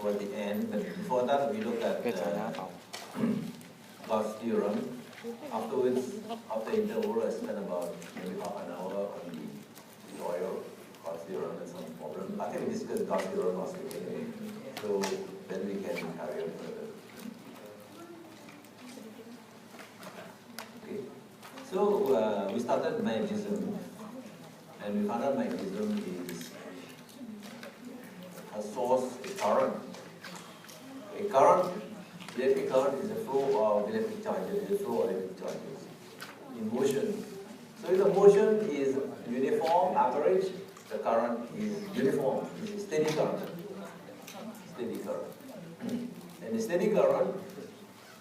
toward the end. But before that, we look at Gauss theorem. Afterwards, after interval, I spent about maybe half an hour on the tutorial, Gauss theorem and some problem. I think we discussed Gauss theorem last week anyway. So then we can carry on further. Okay. So we started magnetism, and we found out magnetism is a source, a current. A current, electric current is a flow of electric charges, is a flow of electric charges in motion. So if the motion is uniform, average, the current is uniform, it's a steady current. Steady current. And the steady current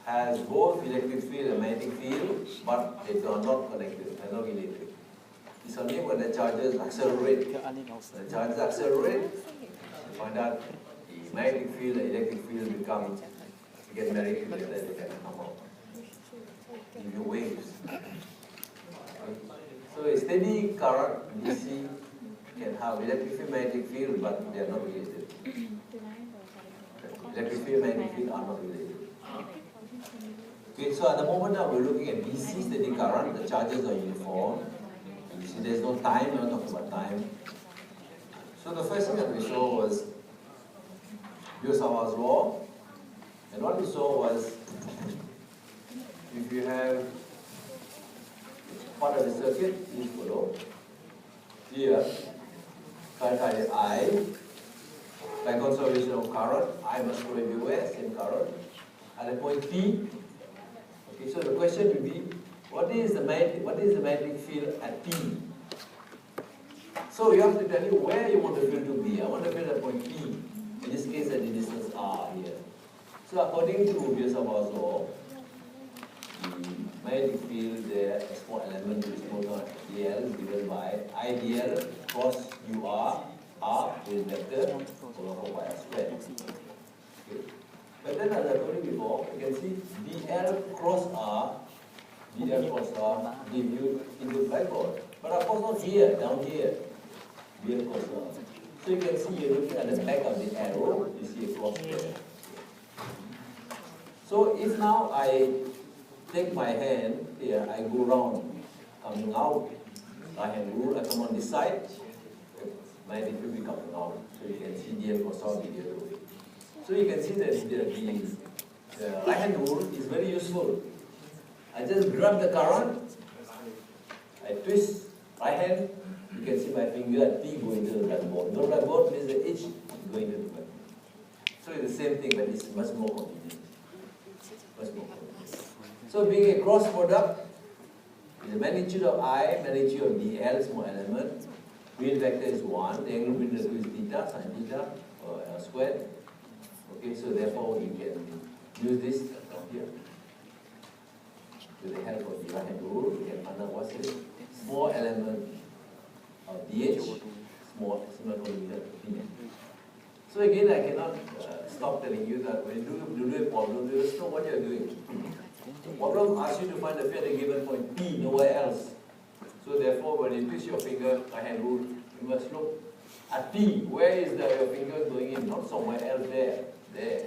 has both electric field and magnetic field, but they are not connected, they are not related. It's only when the charges accelerate. The charges accelerate, you find out the magnetic field and electric field become, get married together, they can come out. Give you waves. Okay. So a steady current, DC, can have electric field, magnetic field, but they are not related. Electric field and magnetic field are not related. Okay, so at the moment now we're looking at DC steady current, the charges are uniform. You see there's no time, we're not talking about time. So the first thing that we saw was Biot-Savart's law. And what we saw was, if you have part of the circuit, please follow. Here, current I, by conservation of current, I must go everywhere, same current. At a point P, okay, so the question will be, what is the magnetic field at P? So you have to tell you where you want the field to be. I want the field at point P. In this case, at the distance R here. So according to Biot-Savart's law, the magnetic field there, a small element which is called dl given by IDL cross UR, R is vector, over 4 pi r squared. Okay. But then as I told you before, you can see dl cross R give you into blackboard. But of course not here, down here, dl cross R. So you can see you're looking at the back of the arrow, you see a cross there. So if now I take my hand here, I go round, coming out, right hand rule, I come on this side, my magnetic field will be coming out. So you can see dl cross R the other way. So you can see that the right hand rule is very useful. I just grab the current, I twist right hand, you can see my finger at T going to the blackboard. No blackboard means the H going to the blackboard. So it's the same thing, but it's much more convenient. So being a cross product, the magnitude of I, magnitude of dl, small element, real vector is 1, the angle between the two is theta, sin theta, or L squared. Okay, so therefore you can use this down here. With the help of the right hand rule, you can find out what's this small element of dh, small millimeter opinion. So again, I cannot stop telling you that when you do a problem, you just know what you are doing. The problem asks you to find the field at a given point P, nowhere else. So therefore, when you twist your finger, right hand rule, you must look at P. Where is your finger going in? Not somewhere else there. There.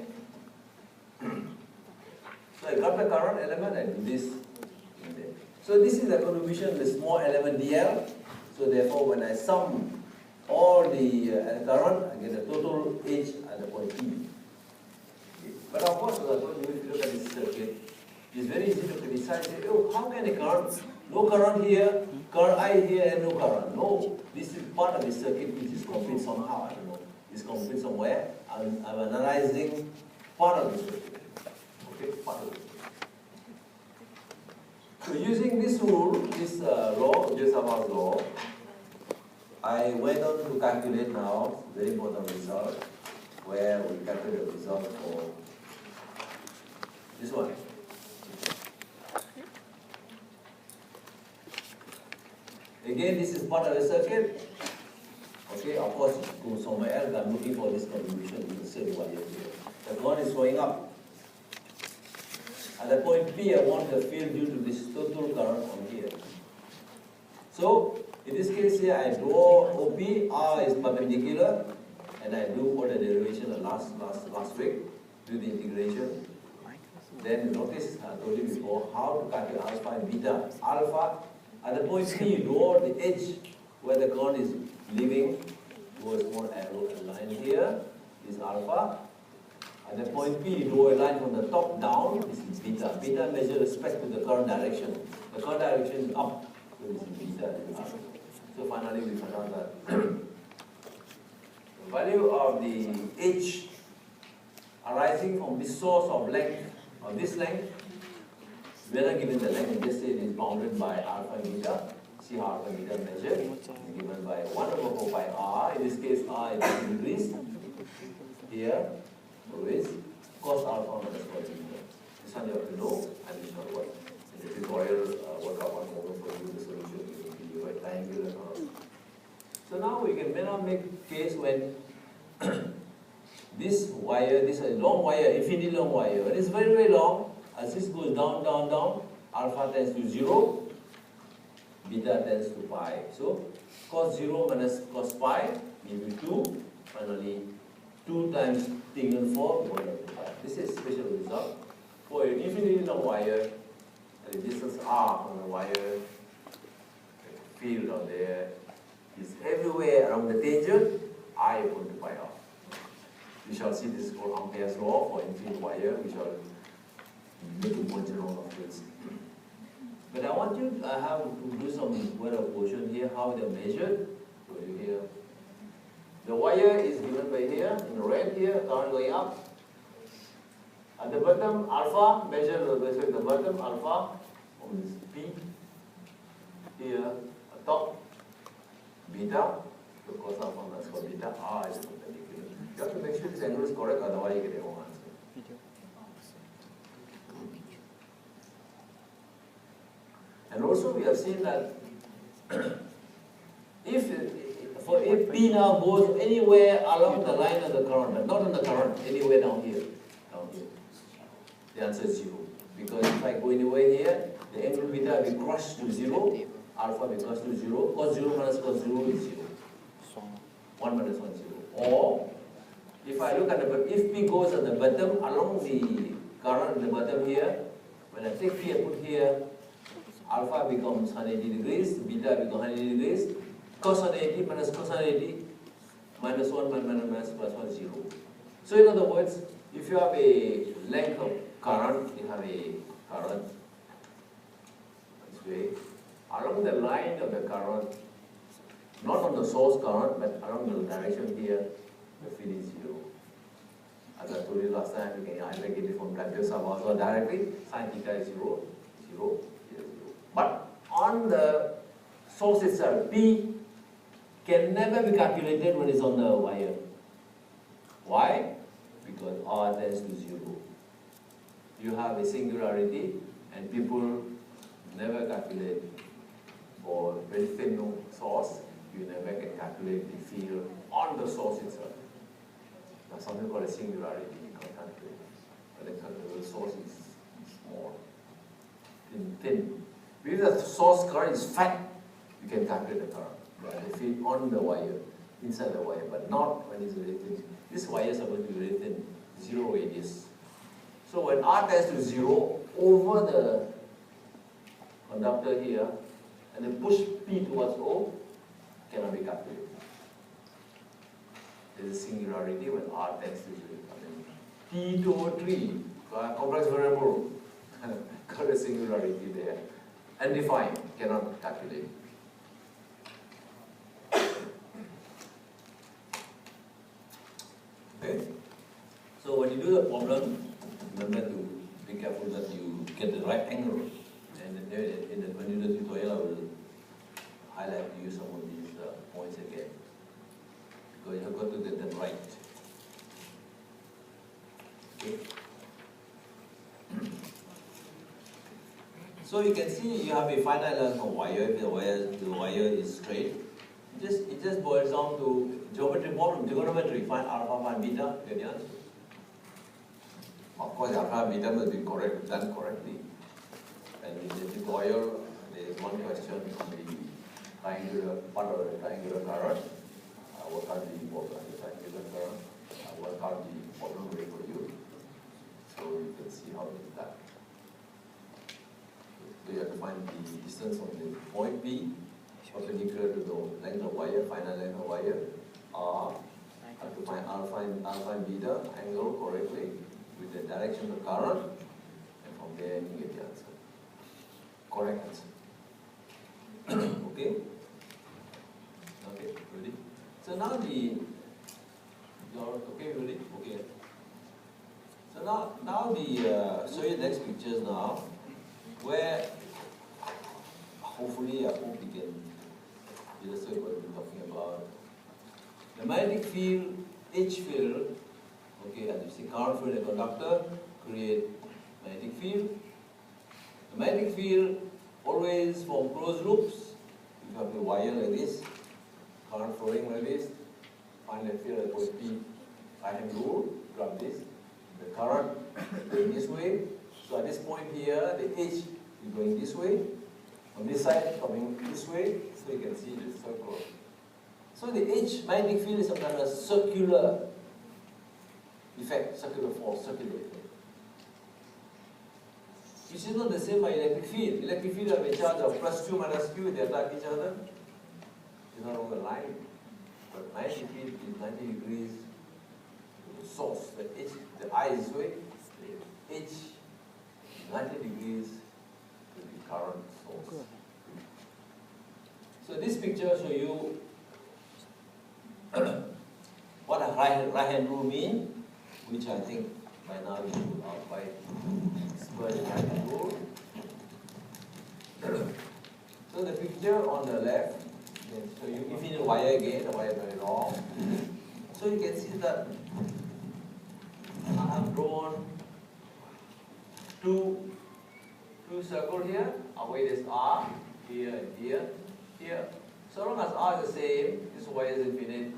So I got the current element and do this in there. So this is the contribution of the small element dl. So therefore, when I sum all the current, I get the total H at the point P. Okay. But of course, as I told you, if you look at this circuit, it's very easy to criticize. Say, oh, how can a current? No current here, current I here, and no current. No, this is part of the circuit which is complete somehow. I don't know. It's complete somewhere. I'm analyzing part of the circuit. Okay, part of it. So using this rule, this law, Biot-Savart's law, I went on to calculate now, very important result, where we calculate the result for this one. Again, this is part of the circuit. Okay, of course, go somewhere else. I'm looking for this contribution in the circuit one here. The one is showing up. At the point P, I want the field due to this total current from here. So, in this case here, I draw OP, R is perpendicular, and I do all the derivation last week, do the integration. Then notice, I told you before, how to calculate alpha and beta. Alpha, at the point P, you draw the edge where the current is leaving, draw a small arrow, a line here, is alpha. At the point P, you draw a line from the top down, this is beta. Beta measures respect to the current direction. The current direction is up, so this is beta. So finally, we found out that the value of the H arising from this source of length, of this length, we are not given the length, just say it is bounded by alpha and beta. See how alpha and beta measured. It's given by 1 over 4 pi r. In this case, r is 20 degrees. Here, always cos alpha minus cos beta. This one you have to know, and this one what. In the tutorial, work out one moment for you, the solution will be by triangular. So now we can make case when this wire, this is a long wire, infinitely long wire, when it's very, very long, as this goes down, down, down, alpha tends to 0, beta tends to pi. So cos 0 minus cos pi give you 2, finally 2 times taken 4, 1 over pi. This is special result. For an infinitely long wire, the distance r from the wire, the field out there, is everywhere around the tangent, I equal to pi r. We shall see this is called Ampere's law for infinite wire. We shall make it more general of this. But I want you to have to do some word of portion here, how they're measured. So you hear the wire is given by here, in red here, current going up. At the bottom, alpha, measure the bottom, alpha, from this P, here, at top, beta, so cos alpha minus cos beta, R is perpendicular. You have to make sure this angle is correct, otherwise you get a wrong answer. And also we have seen that if P now goes anywhere along the line of the current, not on the current, anywhere down here, the answer is 0. Because if I go anywhere here, the angle beta will be crushed to 0, alpha will crushed to 0, cos 0 minus cos 0 is 0. 1 minus 1, 0. Or, if I look at if P goes at the bottom, along the current at the bottom here, when I take P and put here, alpha becomes 180 degrees, beta becomes 180 degrees, cos 180 minus cos 180, minus 1 minus plus 1, 0. So in other words, if you have a length of current, you have a current this way, along the line of the current, not on the source current, but along the direction here, the field is 0. As I told you last time, you can either get it from Planck's law or directly, sin theta is 0, 0, 0. But on the source itself, P can never be calculated when it's on the wire. Why? Because R tends to 0. You have a singularity, and people never calculate for very thin source. You never can calculate the field on the source itself. That's something called a singularity. You can't calculate. But the source is small, thin. If the source current is fat, you can calculate the current. The field on the wire, inside the wire, but not when it's very thin. This wire is supposed to be very thin, 0 radius. So when R tends to 0 over the conductor here, and then push P towards O, cannot be calculated. There is a singularity when R tends to 0. P to over 3, complex variable, got a singularity there. Undefined, cannot calculate. Okay? So when you do the problem, remember to be careful that you get the right angle. And when you do the tutorial, I will highlight to you some of these points again. Because you have got to get them right. Okay? So you can see you have a finite length of wire. If the wire is straight, it just boils down to geometry problem, trigonometry. Find alpha, find beta. Get the answer. Of course, alpha and beta must be done correctly. And in the tutorial, there is one question on the triangular part of the triangular current. What are the triangular later. I work out the problem way for you. So you can see how it is done. So you have to find the distance from the point B, perpendicular to the length of wire, final length of wire, R. Have to find alpha and beta angle correctly with the direction of current, and from there you get the answer. Correct answer. Okay? Okay, ready? So now okay, ready? Okay. So now show you the next pictures now, where hopefully I hope you can illustrate what we're talking about. The magnetic field, H field, okay, as you see, current field and conductor create magnetic field. The magnetic field always form closed loops. You have the wire like this, current flowing like this, find the field at point P, right hand rule, grab this, the current going this way. So at this point here, the H is going this way, on this side coming this way, so you can see the circle. So the H magnetic field is some kind of circular effect, circular force, circular effect. Which is not the same by electric field. Electric field have a charge of +Q, -Q, they attack each other. It's not on the line. But magnetic field is 90 degrees to the source. The I is this way, the H 90 degrees to the current source. So this picture shows you what a right hand rule mean, which I think by now you are quite expert in right hand rule. So the picture on the left, so you if you need a wire again, the wire is very long. So you can see that I have drawn two circles here. Our weight is R, here and here, here. So long as R is the same, this wire is infinite,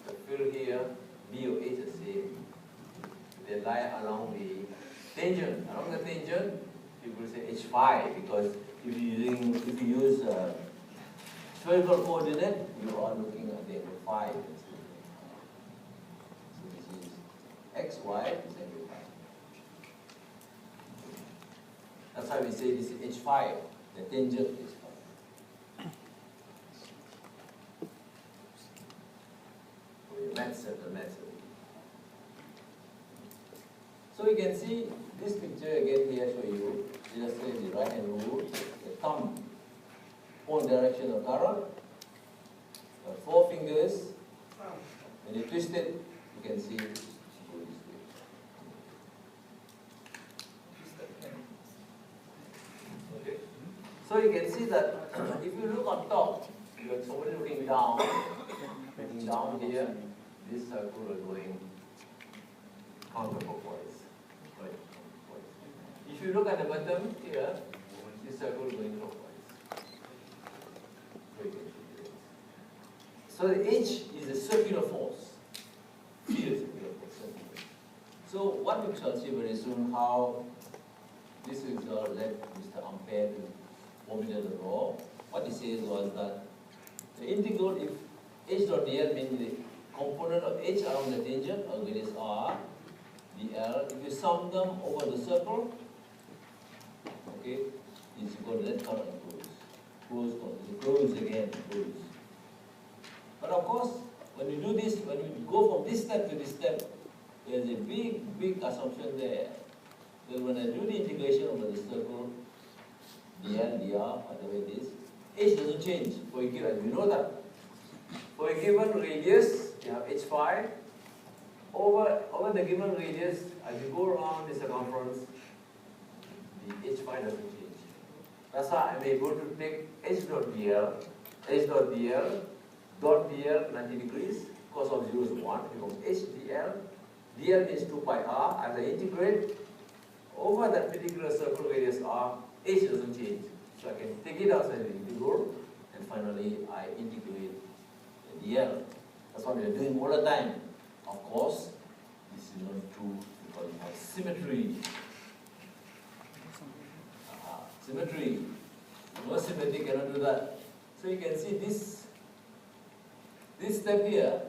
the field here, B or H is the same. They lie along the tangent. Along the tangent, people say H phi, because if you use spherical coordinate, you are looking at the angle phi. So this is X, Y, this angle phi. That's why we say this is H phi, the tangent is phi. So you can see this picture again here show you illustrate the right hand rule, the thumb point direction of current, 4 fingers. When you twist it, you can see it go this way. Okay. So you can see that if you look on top, you are somebody looking down here. This circle is going counterclockwise. Right? If you look at the bottom here, this circle is going clockwise. So the H is a circular force. Circular force. So what we shall see very soon how this result led Mr. Ampere to formulate the law. What he says was that the integral if H dot dl means the component of H around the tangent, again is R, dl. If you sum them over the circle, okay, is equal to that current close again, close. But of course, when you do this, when you go from this step to this step, there's a big assumption there that when I do the integration over the circle, dl, dr, whatever it is, H doesn't change. For a given, you know that. For a given radius, you have H phi. Over the given radius, as you go around the circumference, the H phi doesn't change. That's why I'm able to take H dot dl, dot dl 90 degrees, cos of 0 is 1, becomes H dl. dl means 2 pi r. As I integrate over that particular circle radius r, H doesn't change. So I can take it outside the integral, and finally I integrate the dl. That's what we are doing all the time. Of course, this is not true because we have symmetry. Symmetry. No symmetry cannot do that. So you can see this step here,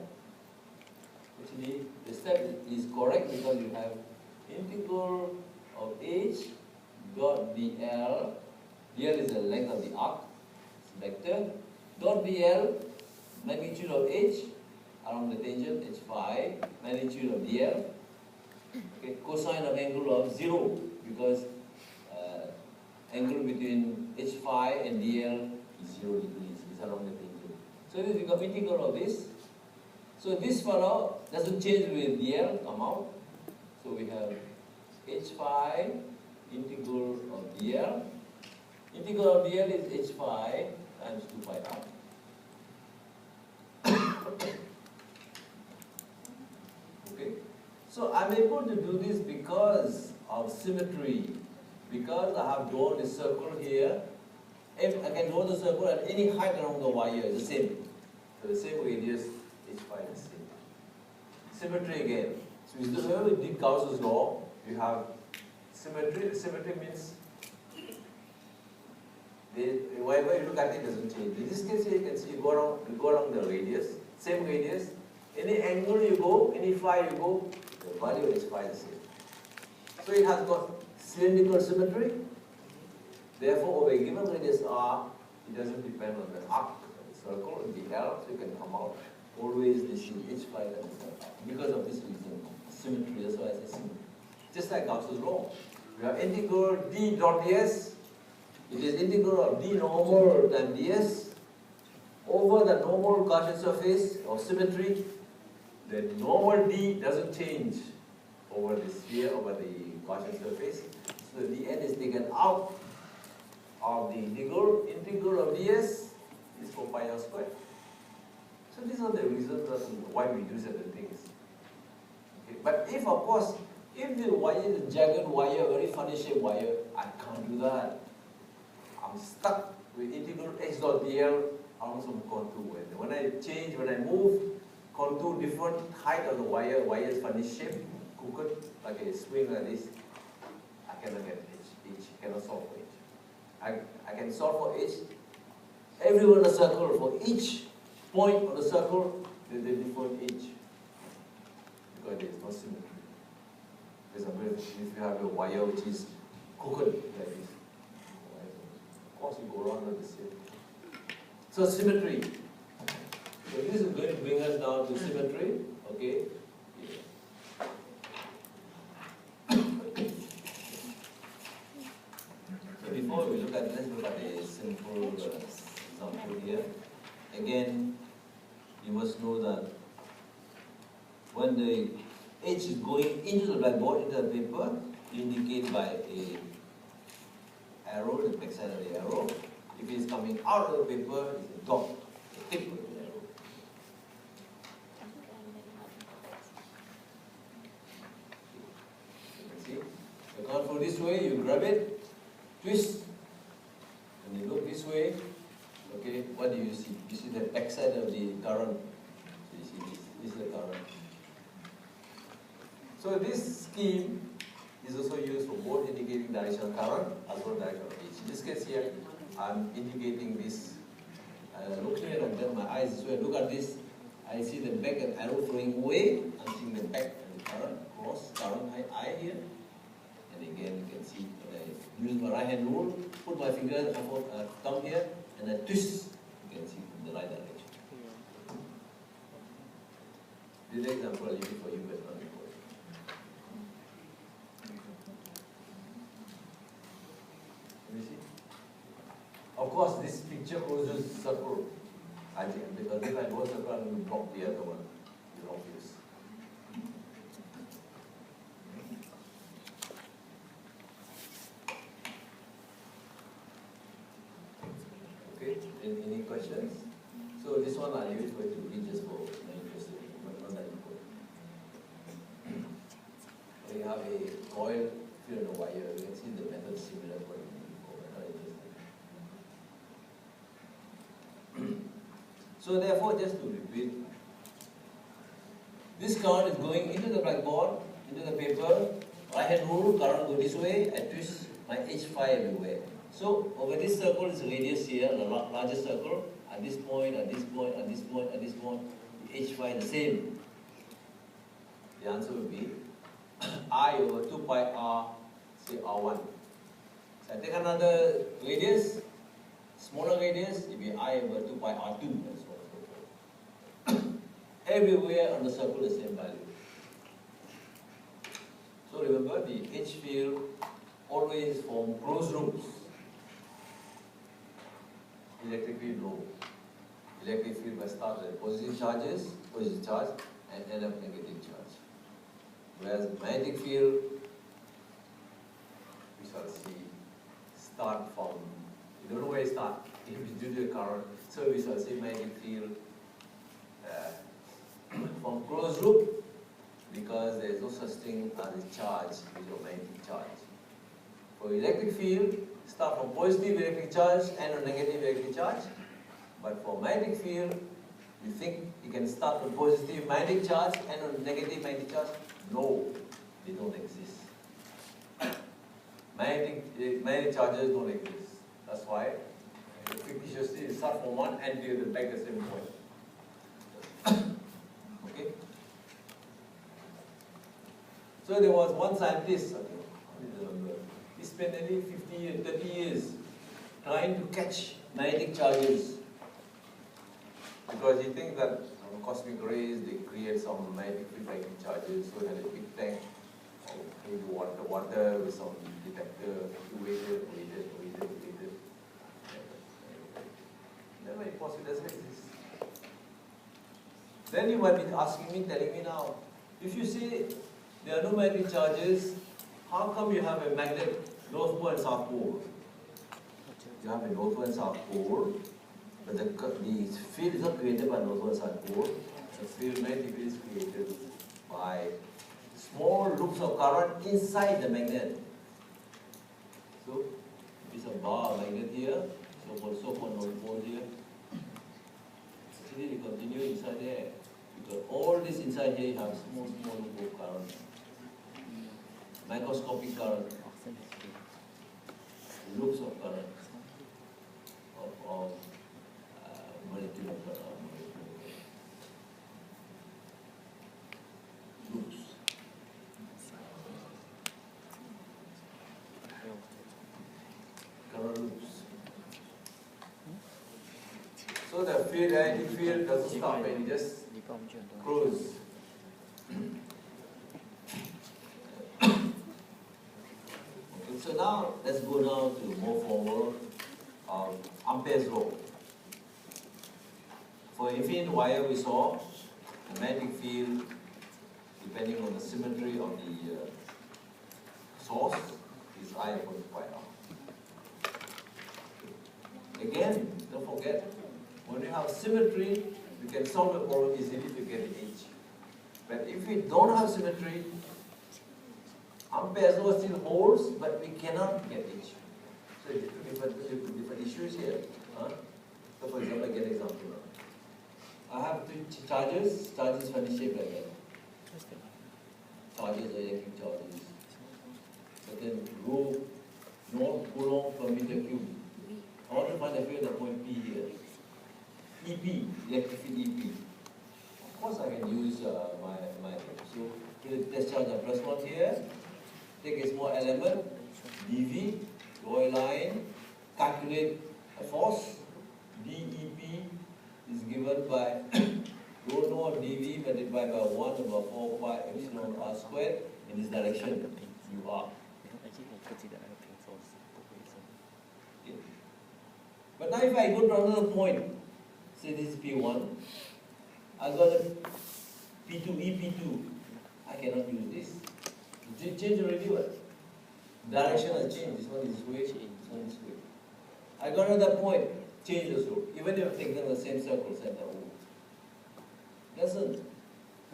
Actually, the step is correct because you have integral of h dot dl. Dl is the length of the arc, it's vector. Dot dl, magnitude of h along the tangent, h phi, magnitude of dl. Okay, cosine of angle of 0 because angle between h phi and dl is 0 degrees, is along the tangent. So this becomes integral of this. So this fellow doesn't change with dl, come out. So we have h phi integral of dl. Integral of dl is h phi times 2 pi r. Okay. So I'm able to do this because of symmetry. Because I have drawn a circle here. If I can draw the circle at any height along the wire, it's the same. So the same radius, h phi is the same. Symmetry again. So whenever we did Gauss's law, you have symmetry. Symmetry means wherever you look at it doesn't change. In this case here, you can see you go along the radius, same radius. Any angle you go, any phi you go, the value is phi the same. So it has got cylindrical symmetry. Therefore, over a given radius r, it doesn't depend on the arc, the circle, the L, so you can come out. Always this is h phi because of this reason. Symmetry, that's why I say symmetry. Just like Gauss's law. We have integral d dot ds. It is integral of d normal times ds over the normal Gaussian surface of symmetry. The normal d doesn't change over the sphere, over the Gaussian surface. So the dn is taken out of the integral. Integral of ds is 4 pi r squared. So these are the reasons why we do certain things. Okay. But if, of course, if the wire is a jagged wire, very funny shaped wire, I can't do that. I'm stuck with integral h dot dl along some contour. When I change, when I move, contour different height of the wire, wire is funny shape, crooked, like a swing like this, I cannot get h, cannot solve for h. I can solve for h. Everywhere in the circle, for each point of the circle, there's a different h. Because there is no symmetry. For example, if you have a wire which is crooked like this, of course you go around with the same. So symmetry. So this is going to bring us down to symmetry. Okay. So before we look at, let's look at a simple example here. Again, you must know that when the H is going into the blackboard, into the paper, you indicate by a arrow, the back side of the arrow. If it is coming out of the paper, it's a dot, a tip of the arrow. You can see. You come from this way, you grab it, twist, and you look this way. Okay, what do you see? You see the back side of the current. So you see this. This is the current. So this scheme is also used for both indicating direction of current as well as direction of H. In this case here, I'm indicating this. Looking at it, my eyes. So I look at this, I see the back and arrow flowing away. I'm seeing the back and the current cross current eye here. And again, you can see that I use my right hand rule, put my finger, thumb here, and I twist. You can see in the right direction. This example I'll use for you, but not before. You see? Of course, this picture closes circle. I think because if I draw a circle, I will block the other one. It's obvious. Okay. Any questions? So this one I leave it for you to read just for my interest, but not that important. We have a coil here in the wire. You can see the method similar for it. So therefore, just to repeat, this current is going into the blackboard, into the paper. Right hand rule, current go this way. I twist my h phi everywhere. So over this circle is radius here, the largest circle. At this point, at this point, at this point, at this point, the h phi the same. the answer will be I over 2 pi r, say r1. So I take another radius, smaller radius, it will be I over 2 pi r2, and so on and so forth. Everywhere on the circle the same value. So remember, the H field always form closed loops. Electric field no. Electric field must start with positive charge, and end up negative charge. Whereas magnetic field, we shall see, start from, we don't know where it starts, if it's due to a current. So we shall see magnetic field from closed loop, because there is no such thing as a charge with a magnetic charge. For electric field, start from positive electric charge and a negative electric charge. But for magnetic field, you think you can start from positive magnetic charge and a negative magnetic charge? No, they don't exist. Magnetic charges don't exist. That's why fictitiously start from one and to the back the same point. Okay? So there was one scientist, he spent nearly 50 years, 30 years trying to catch magnetic charges, because he thinks that cosmic rays, they create some magnetic charges. So he had a big tank of maybe water with some detector. He waited. Never impossible, doesn't exist. Then you might be asking me, telling me now, if you say there are no magnetic charges, how come you have a magnet North Pole and South Pole? You have a North Pole and South Pole, but the field is not created by North Pole and South Pole. The field magnetic field is created by small loops of current inside the magnet. So, it's a bar magnet here, so-called North Pole here. Actually, we continue inside there, because all this inside here you have small loop of current. Microscopic current, loops of current, of molecular current, loops. Current loops. So the field, magnetic field doesn't stop and it just closes. So now, let's go down to more formal Ampere's law. For infinite wire, we saw the magnetic field, depending on the symmetry of the source, is I upon 2 pi r. Again, don't forget, when you have symmetry, you can solve the problem easily to get H. But if we don't have symmetry, Ampere's law still holds, but we cannot get H. So different issues here. So for example, I get an example now. I have two charges funny shape like that. Charges are electric charges. Certain rho non Coulomb per meter cube. I want to find the field at point P here. EP, electric field EP. Of course I can use my so the test charge of plus 1 here. Take a small element, dV, draw a line, calculate a force. dEP is given by rho naught dV multiplied by 1 over 4 pi epsilon r squared in this direction, UR. Okay. But now if I go to another point, say this is P1, I got a P2, EP2, I cannot use this. It change already what? Direction has changed. This one is this way, this one is this way. I got another point, change the slope. Even if I take them the same circle, center O. Listen,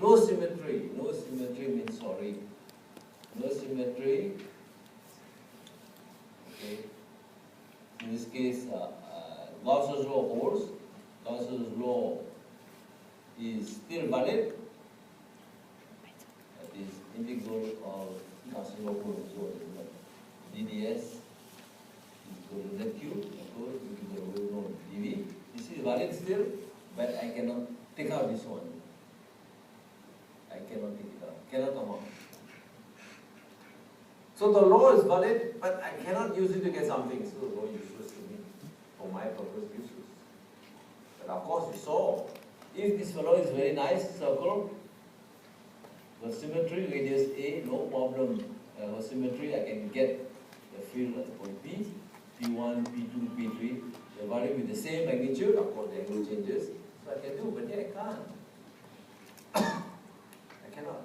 no symmetry. No symmetry means sorry. No symmetry. Okay. In this case, Gauss's law holds. Gauss's law is still valid. That is integral of Gauss's law holds. DDS is equal to ZQ, of course, equal to rho dV. This is valid still, but I cannot take out this one. I cannot take it out. cannot come out. So the law is valid, but I cannot use it to get something. So the law is useless to me. For my purpose, useless. But of course, you saw, if this fellow is very nice circle, the symmetry radius A, no problem. For symmetry, I can get the field at point P, P1, P2, P3. They vary with the same magnitude. Of course, the angle changes. So I can do, but here I can't. I cannot.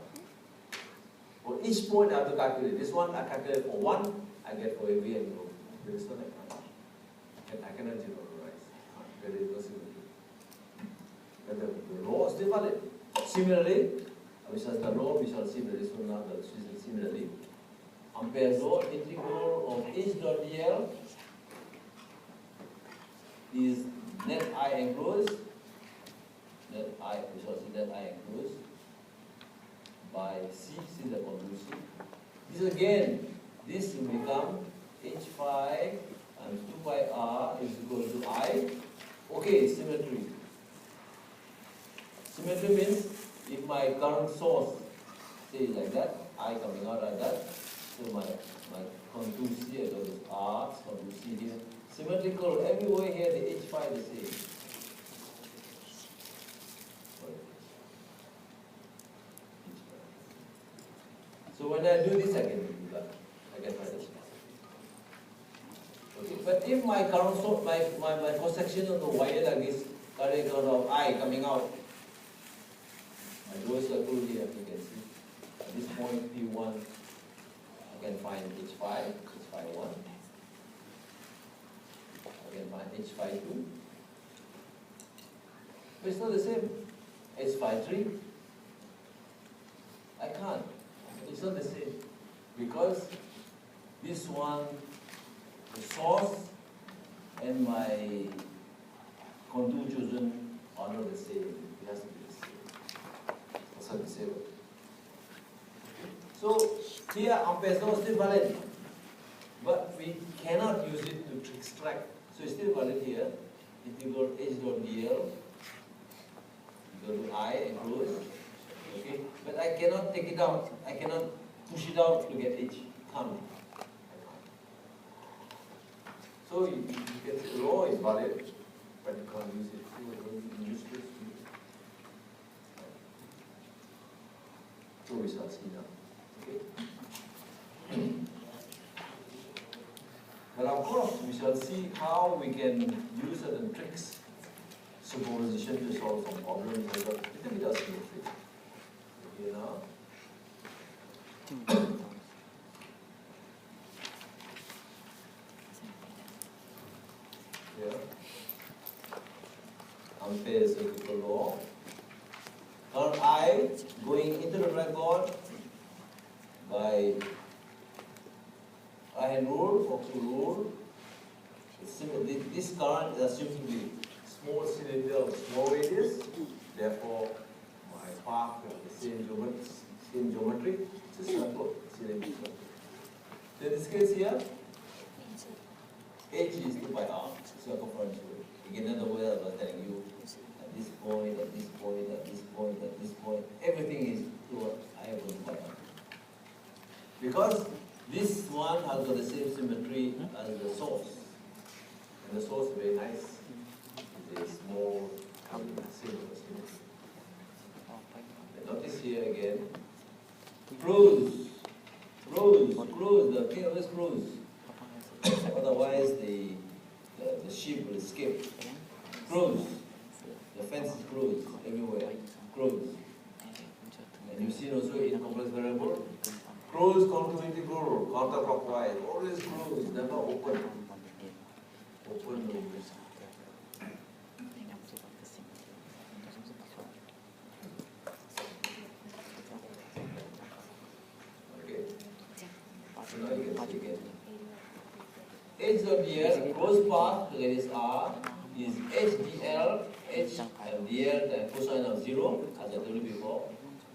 For each point, I have to calculate. This one, I calculate for 1, I get for every angle. This one, I can't. And I cannot generalize. There is no symmetry. But the law is still valid. Similarly, we shall the law, we shall see very soon now, similarly, Ampere's law, integral of H dot dl is net I enclosed, net I, we shall see net I enclosed by C, the contour C. This again, this will become H phi times 2 pi r is equal to I. Okay, symmetry. Symmetry means if my current source stays like that, I coming out like that, so my contour C, I got this R, contour C here. Symmetrical, everywhere here the H phi is the same. So when I do this, I can do that. I can write this. Okay. But if my current source, my cross-section on the wire like this, current of I coming out, I draw a circle here, you can see. At this point, P1, I can find H phi 1. I can find H phi 2. But it's not the same. H phi 3. I can't. It's not the same. Because this one, the source and my contour chosen are not the same. It has to be the same. The same. So here Ampere's law is still valid, but we cannot use it to extract. So it's still valid here. Integral H dot dl equal to I enclosed. Okay, but I cannot take it out. I cannot push it out to get H. Can't. So you can say the law is valid, but you can't use it. It's useless. So we shall see now. Okay. But of course, we shall see how we can use certain tricks, superposition to solve some problems. But it will be just symmetry. Okay, now. Here. Ampere's electrical law. Current I going into the blackboard by I-hand rule, Fox's rule. This current is assumed to be small cylinder of small radius. Therefore, my path has the same geometry. It's a circle, cylinder circle. So in this case here, H is 2 pi r, circumference. Again, in other words, I was telling you, at this point, at this point, at this point, at this point, everything is 2 pi r. Because this one has got the same symmetry as the source. And the source is very nice. It's a small silver symmetry. Notice here again, close, the king always close. Otherwise the sheep will escape. Close. The fence is closed everywhere. Closed. And you've seen also in complex variable. Close contour integral, counterclockwise, always closed, never open. Open always. Okay. So now you can see again. H dot dl, closed path, radius r, is h dl, h and dl, the cosine of 0, as I told you before.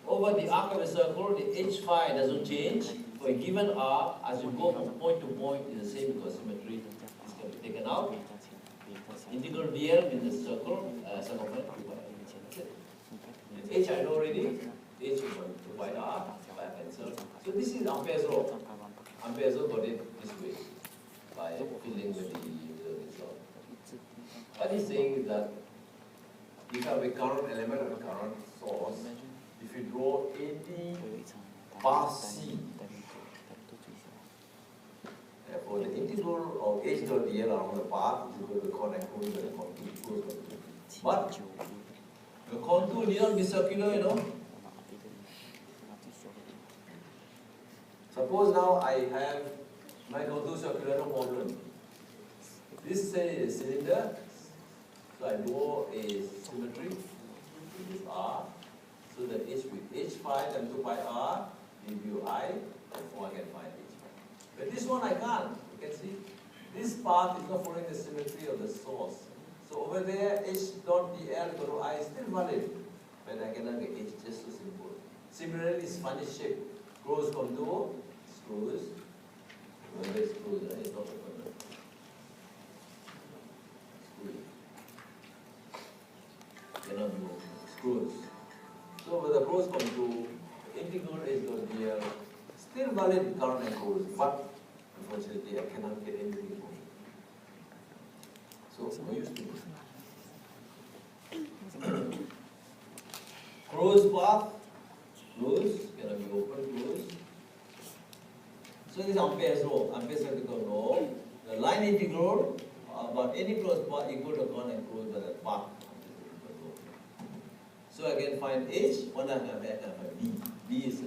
Over the arc of a circle, the h phi doesn't change. For a given r, as you go from point to point, is the same because symmetry is can be taken out. Integral dl in the circle, circumference. H I know already. H equal to pi r by cancel. So this is Ampere's law. Ampere's law got it this way by filling with the result. What he's saying is that if you have a current element and a current source, if you draw any path C, therefore the integral of h dot dl around the path is equal to the contour equal to the contour. But the contour need not be circular, you know. Suppose now I have my contour circular, no problem. This say is a cylinder, so I draw a symmetry. This is R, so that h with h phi and 2 pi r give you I, therefore I can find h phi. But this one I can't. You can see this path is not following the symmetry of the source. So over there, h dot dl equal to I is still valid, but I cannot get h just so simple. Similarly, Spanish shape, closed contour, screws. Remember it's screws, right? It's not open. Cannot be screws. So with the closed contour, integral h dot dl still valid current and closed, but unfortunately I cannot get anything from it. So no use to it. Closed path, closed, cannot be open, closed. So this is Ampere's law, Ampere's electrical law. The line integral about any closed path equal to current and closed by that path. So I can find H, one I have B. B is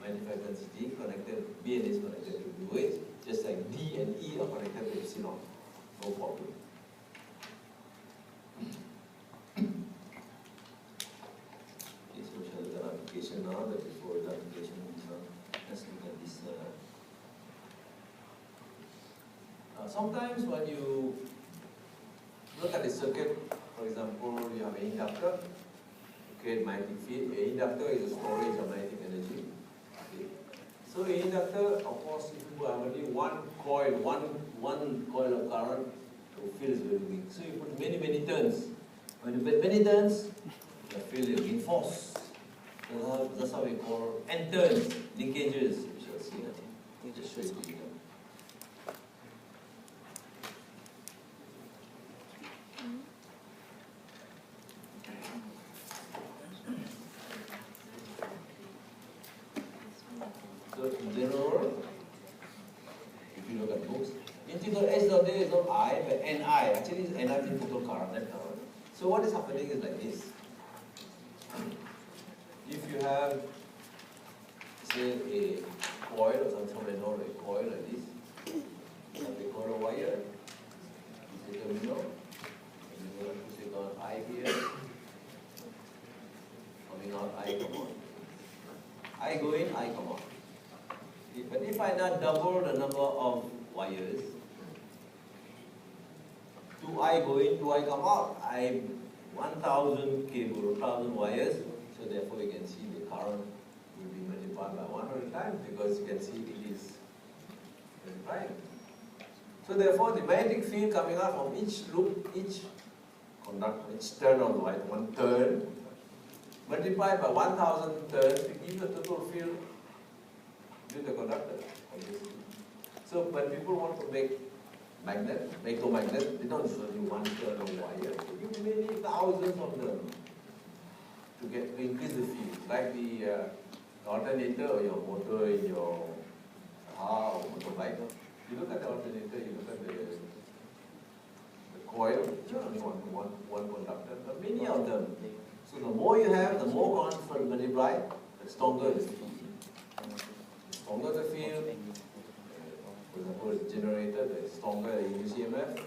magnetic density connected, B and H connected to UH, just like D and E are connected to epsilon. No problem. Okay, so we shall look at application now, but before the application, let's look at this. Sometimes when you look at the circuit, for example, you have an inductor, create magnetic field. An inductor is a storage of magnetic energy. Okay. So an inductor, of course, if you have only one coil of current, the field is very weak. So you put many turns. When you put many turns, the field is reinforced. So that's how we call n turns, linkages. We shall see that. Just show it to you. So in general, if you look at books, integral h dot d is not I, but Ni. Actually, it's Ni is total current. So what is happening is like this. If you have, say, a coil or something, or a coil like this, you have a coil wire, this is a terminal, and you have to stick on I here, coming out I come on. I go in, I come out. But if I now double the number of wires, 2I go in, 2I come out, I 1000 cable, 1000 wires, so therefore you can see the current will be multiplied by 100 times because you can see it is multiplied. So therefore the magnetic field coming out from each loop, each conductor, each turn of the wire, one turn, multiplied by 1000 turns to give the total field to the conductor. So when people want to make magnet, magnet, they don't just do one turn of wire. They give many thousands of them to increase the field. Like the alternator or your motor in your car or motorbike. You look at the alternator, you look at the coil, it's only one conductor, but many of them. So the more you have, the more current multiplied, the stronger the field. The stronger the field, for example, the generator, the stronger the induced EMF.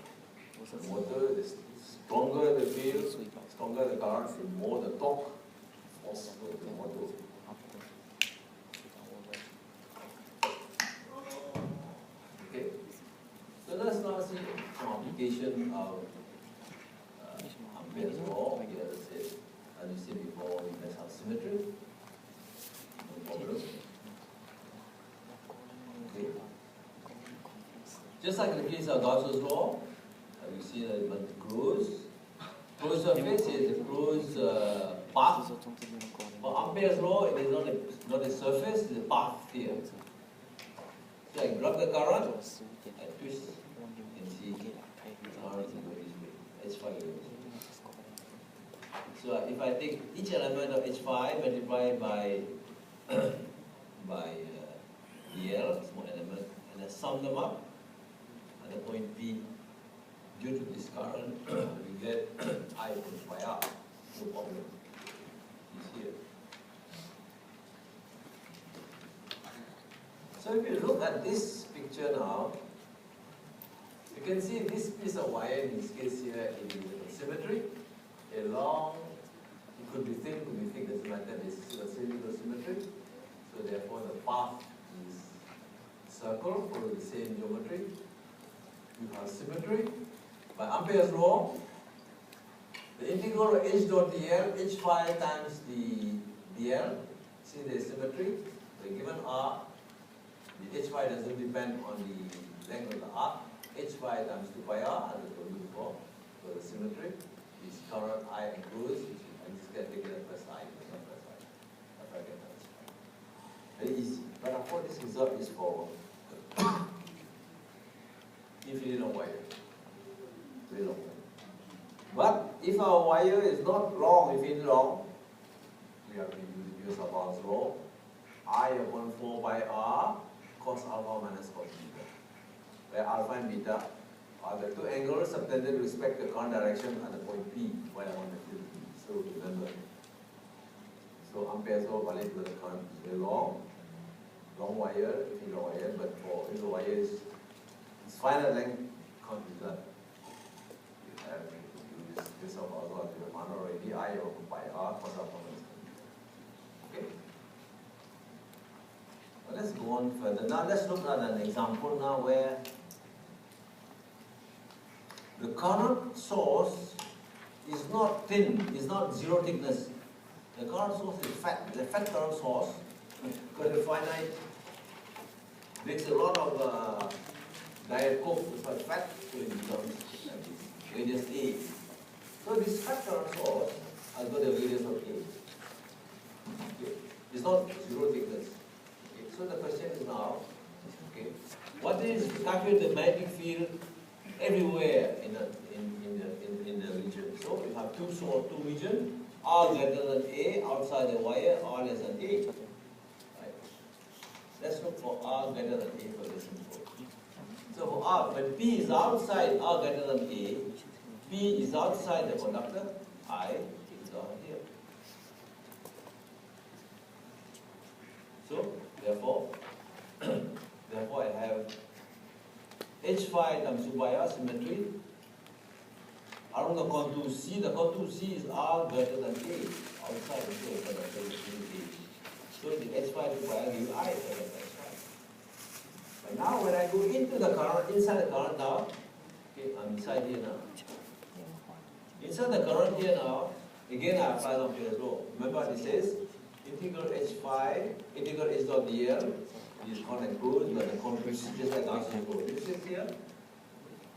The motor, the stronger the field, stronger the current, the more the torque of the motor. Okay. So let's now see some application of Ampere's law. Here, let's say, as you said before, we must have symmetry. No problem. Okay. Just like in the case of Gauss's law, you see that when closed surface is a closed path For Ampere's law, it is not a surface, it is a path here. So I grab the current, I twist, and see current will go this way, H5 goes. So if I take each element of H5 multiplied by DL, small element, and I sum them up at the point P, due to this current, we get I equals pi R, no problem. It's here. So if you look at this picture now, you can see this piece of wire, in this case here, it is a symmetry, a long, it could be thin, could be thick, doesn't matter, this is a cylindrical symmetry. So therefore the path is circle, follow the same geometry. You have symmetry. By Ampere's law, the integral of H dot dl, H phi times the dl, see the symmetry, the given R, the H phi doesn't depend on the length of the arc, H phi times 2 pi R, as I told you before, so the symmetry is current I enclosed, and this can take it as plus I, not plus I. If I get that. Very easy. But of course this result is for infinite long wire. Very long wire. But if our wire is not long, infinite long, we have to use Abel's law. I upon 4 pi R cos alpha minus cos beta, where alpha and beta are the two angles subtended with respect to the current direction at the point P, while I want the field P. So remember. So Ampere's law valid to the current is very long wire, infinite long wire, but for if the wire is its finite length can't be done. You have to use this of also as the manner already, I over pi R cos alpha minus cos beta. Okay? Well, let's go on further. Now let's look at an example now where the current source is not thin, is not zero thickness. The current source is fat. The fat current source, because the finite makes a lot of diet coke, it's fat, so it becomes radius A. So this fat current source has got a radius of A. Okay. It's not zero thickness. Okay. So the question is now, okay, what is calculate the magnetic field everywhere in the region? So we have two regions, R greater than A outside the wire, R less than A. Right. Let's look for R greater than A for this info. So for R, when P is outside R greater than A, P is outside the conductor, I is down here. So therefore, I have H phi times 2 pi R symmetry. Along the contour C, the contour C is R greater than A, outside the conductor is A. So the H phi 2 pi R gives I for the H phi. But now when I go into the current, inside the current now, okay, I'm inside here now. Inside the current here now, again I apply Ampere's law. Remember this says integral H phi, integral H dot dl is not enclosed, but the contour is just like Gaussian law. This is here.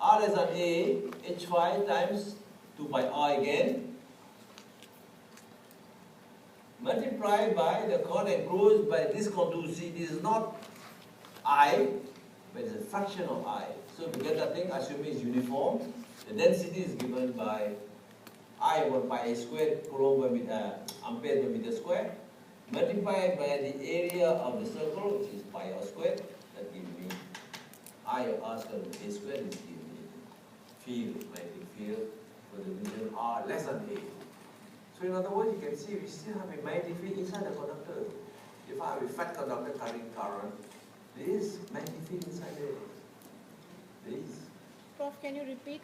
R less than A, H phi times 2 pi R again, multiplied by the current enclosed by this contour C. This is not I, but it's a fraction of I. So to get that thing, assuming it's uniform, the density is given by I over pi A squared coulomb per meter, ampere per meter square, multiplied by the area of the circle, which is pi R squared, that gives me I of R squared over A squared, is gives me field, magnetic field for the region R less than A. So in other words, you can see we still have a magnetic field inside the conductor. If I have a fat conductor carrying current, there is magnetic field inside there. There is. Prof, can you repeat?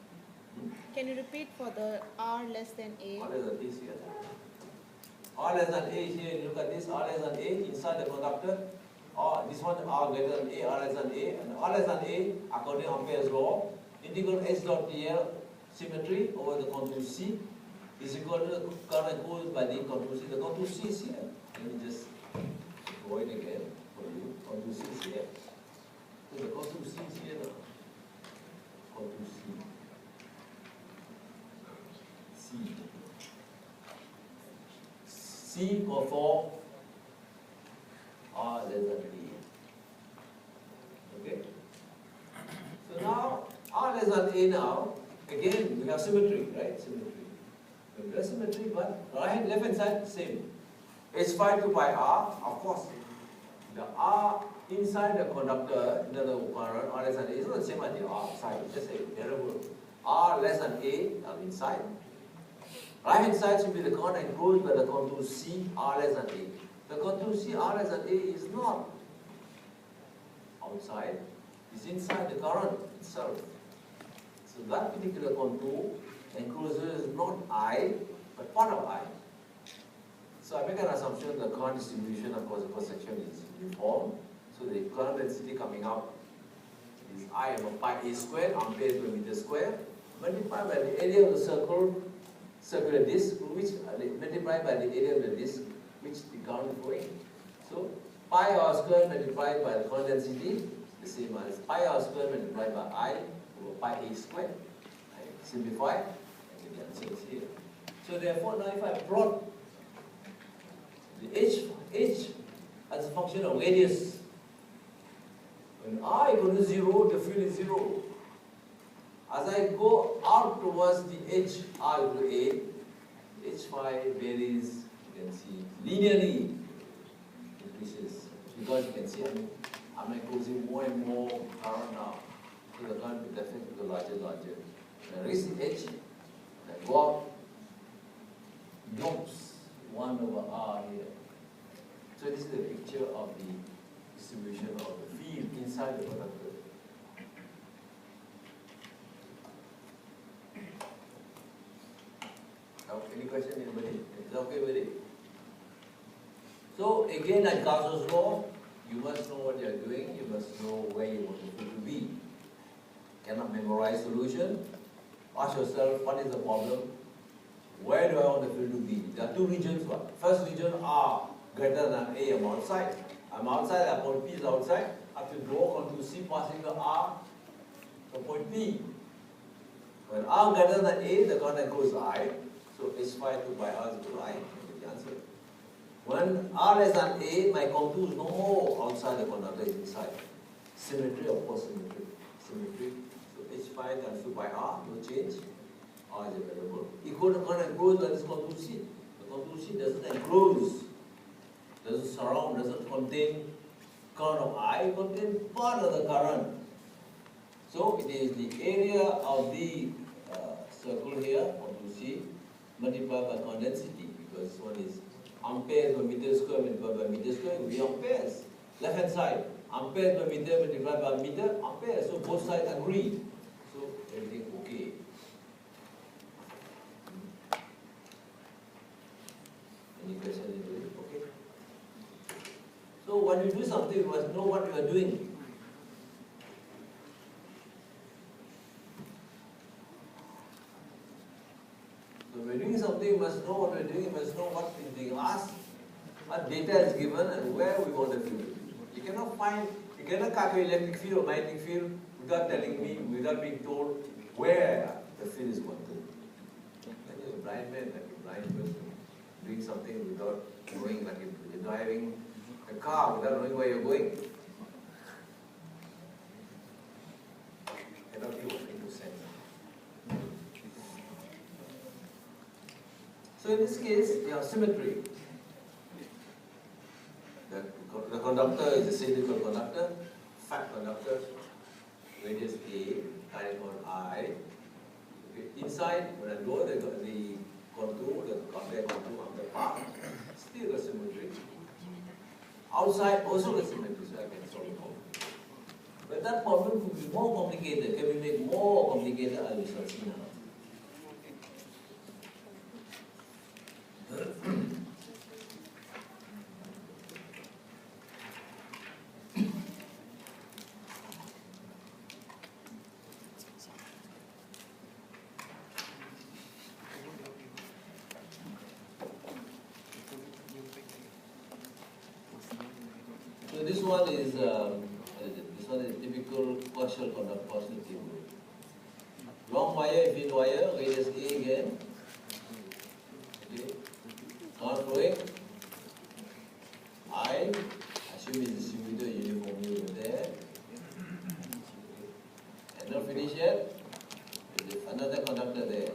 Can you repeat for the R less than A? R less than A is here. R less than A is here. Look at this. R less than A inside the conductor. This one R greater than A, R less than A, and R less than A, according to Ampere's law, integral H dot dl symmetry over the contour C is equal to the current caused by the contour C. The contour C is here. Let me just draw it again for you. Contour C is here. So the contour C is here now. Contour C. C C for R less than A. Okay? So now, R less than A now, again, we have symmetry, right? Symmetry. We have symmetry, but right, left hand side, same. H5 to pi R, of course. The R inside the conductor, the current, R less than A, is not the same as the R outside, it's just a variable. R less than A are inside. Right hand side should be the current enclosed by the contour C, R less than A. The contour C, R less than A is not outside, it's inside the current itself. So that particular contour encloses not I, but part of I. So I make an assumption the current distribution across the cross section is uniform. So the current density coming up is I over pi A squared, amperes per meter square, multiplied by the area of the circular disk, which multiplied by the area of the disk, which the current is flowing. So pi r squared multiplied by the current density, the same as pi r squared multiplied by I over pi A squared. I simplify, and the answer is here. So therefore, now if I plot the h as a function of radius, when r equals to 0, the field is 0. As I go out towards the edge r equal to A, h phi varies, you can see, linearly increases. Because you can see I'm enclosing more and more current now. So the current will definitely go larger and larger. When I reach the edge, I go out, drops 1 over r here. So this is the picture of the distribution of the field inside the conductor. Any question, anybody? Is that okay with it? So again, at Gauss's law, you must know what you are doing, you must know where you want the field to be. Cannot memorize solution. Ask yourself, what is the problem? Where do I want the field to be? There are two regions. First region, R greater than A, I'm outside. I'm outside, I point P is outside. I have to draw onto C passing the R to point P. When R greater than A, the current encloses I. So H phi to pi R is equal to I. The answer. When R less than A, my contour is no more outside the conductor, is inside. Symmetry, of course, symmetry. Symmetry. So H phi times 2 pi R, no change. R is available. Equal to current enclosed by this contour C. The contour C doesn't enclose, doesn't surround, doesn't contain current of I, it contains part of the current. So it is the area of the circle here, contour C, multiplied by current density, because this one is amperes per meter square multiplied by meter square, it will be amperes. Left hand side, amperes per meter multiplied by meter, amperes. So both sides agree. So everything okay. Any question, anybody? Okay. So when you do something, you must know what you are doing. So when you're doing something, you must know what we're doing, you must know what is being asked, what data is given, and where we want the field. You cannot calculate electric field or magnetic field without telling me, without being told where the field is going to. Like a blind man, like a blind person, doing something without knowing, like you're driving a car without knowing where you're going. Cannot be working to sense. So in this case, you have symmetry. The conductor is a cylindrical conductor, fat conductor, radius A, carrying on I. Okay. Inside, when I draw the contour, the contact contour on the part, still the symmetry. Outside, also the symmetry, so I can solve the problem. But that problem could be more complicated, can be made more complicated, as we shall see now. So this one is typical partial conductor, partial cable. Long wire, thin wire, radius A again. Okay. Current flowing, I, assume it's distributed uniformly over there. And not finished yet, there's another conductor there.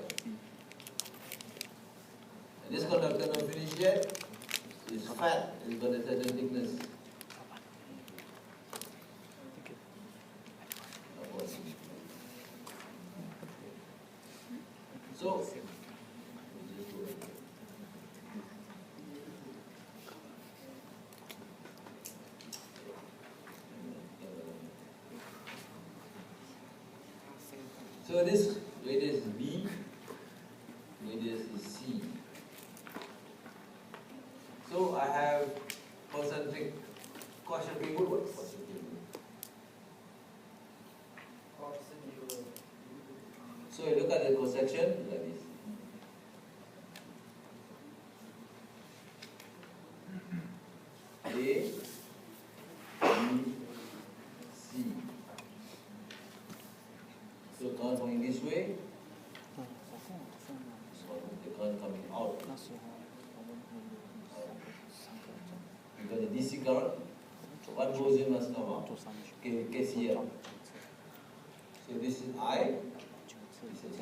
And this conductor not finished yet, it's fat, it's got a certain thickness. So, this radius is B, radius is C. So I have concentric quotient table. What is quotient table? So you look at the cross section like this. A, B, C. So current going this way, so the current coming out. Because the DC current, what goes in must come out. KCL. So this is I, this is I.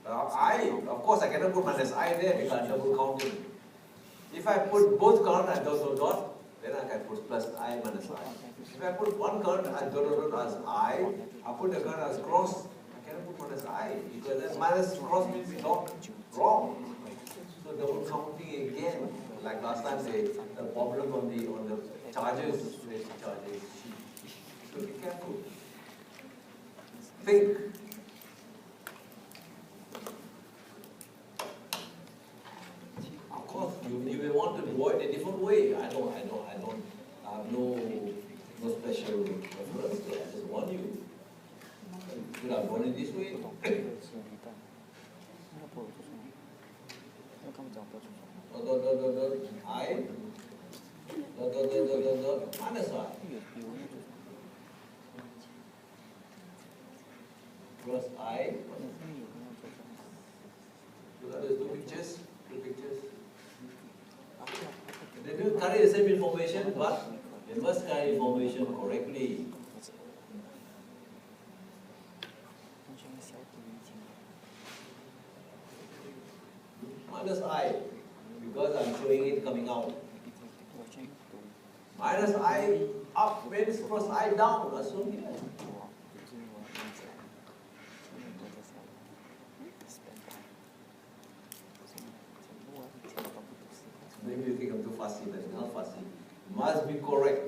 I, of course, I cannot put minus I there because double counting. If I put both current and dot, then I can put plus I minus I. If I put one current and dot as I put the current as cross, I cannot put minus I because then minus cross means not wrong. So double counting again, like last time the problem on the charges, so be careful. Think. Of course, you may want to draw it a different way. I have no special reference. I just want you. Should I have drawn it this way? I, minus I. Plus I. Look at those two pictures. They do carry the same information, but they must carry information correctly. Minus I, because I'm showing it coming out. Minus I up means plus I down, assume here. Maybe you think I'm too fussy, but it's not fussy. It must be correct.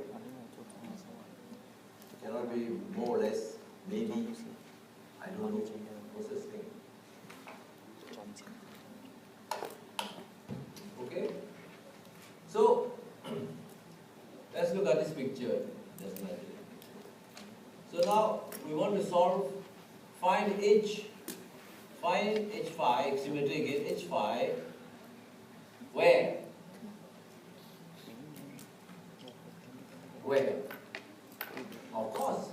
It cannot be more or less, maybe. I don't know. What's this thing? Okay? So, let's look at this picture. Just like it. So now, we want to solve, find H phi, symmetry again, H phi, where? Where? Of course,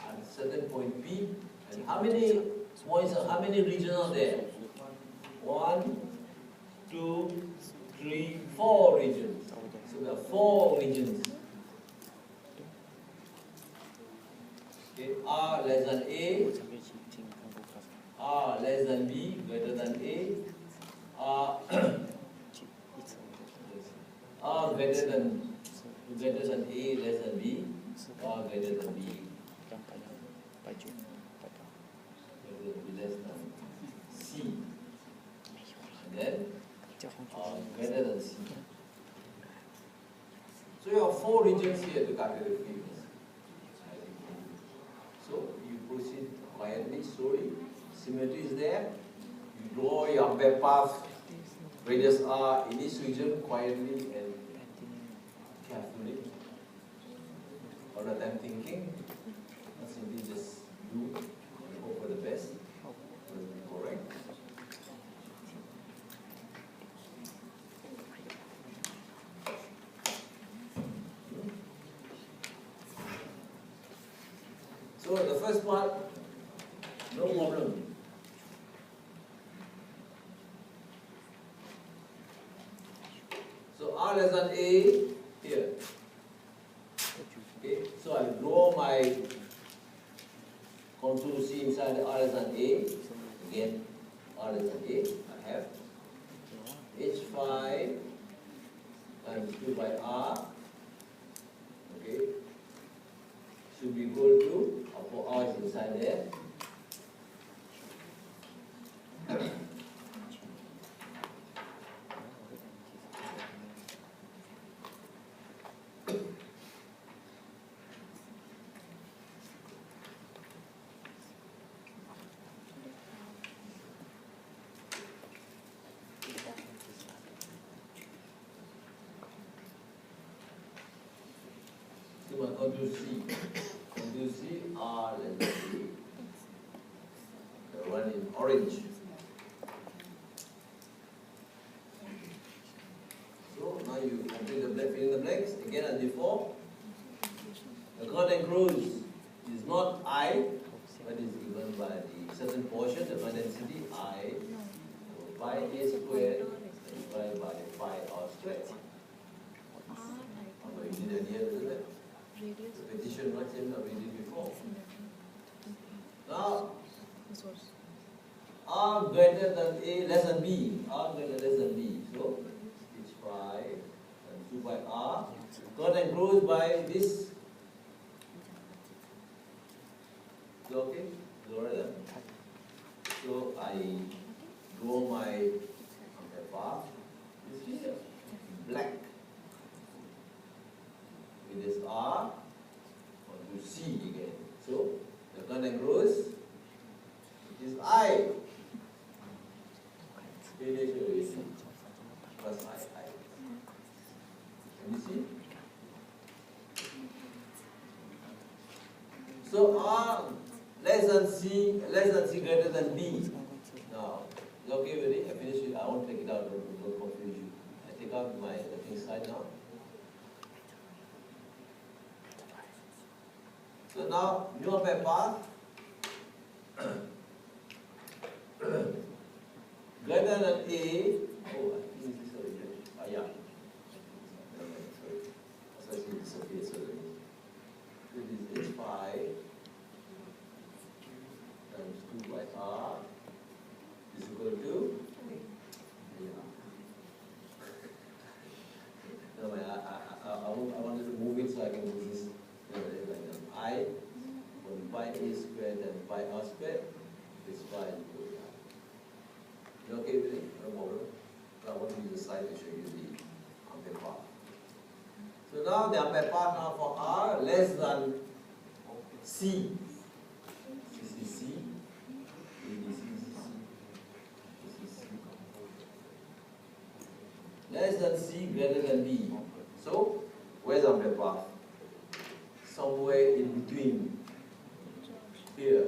at a certain point P, and how many points, how many regions are there? 1, 2, 3, 4 regions. So there are 4 regions. Okay, R less than A, R less than B, greater than A, R greater than A, less than B, R greater than B, less than C, and then R greater than C. So you have 4 regions here to calculate fields. So you proceed quietly, slowly. Symmetry is there. You draw your web path, radius R in this region quietly and carefully. All the time thinking. Not simply just do and hope for the best. Will be correct. So the first part, no problem. less than A here. Okay, so I draw my contour C inside R less than A. Again, R less than A. I have H phi times 2 by R. Okay, should be equal to, for R is inside there. Contour C, R less than A. The one in orange. So now you complete the blank, fill in the blanks again as before. The current enclosed is not I, but is given by the certain portion, the current density I, pi A squared divided by pi R squared. You did it here, isn't it? Repetition, not same that we did before. Now, R greater than A less than B. R greater less than B. So, H phi and 2 by R got enclosed by this. So, okay? So, I draw my path. This is black. With this R onto C again. So the current grows, it is I. Plus I. Can you see? So R less than C greater than B. Now, okay, ready? I finished it. I won't take it out, don't confuse you. I take out my left side now. So now, new ampere path greater than A. Oh, I think this is already. Yeah. Sorry. So I see this okay. So this is H phi times 2 by R is equal to. No, I wanted to move it so I can move this. I on pi A squared and pi R squared is pi equal to R. You okay with it? No problem. I want to use the slide to show you the ampere path. So now the ampere path now for R less than C. This is C. This is C. Less than C, greater than B. So where's the ampere path? Somewhere in between here.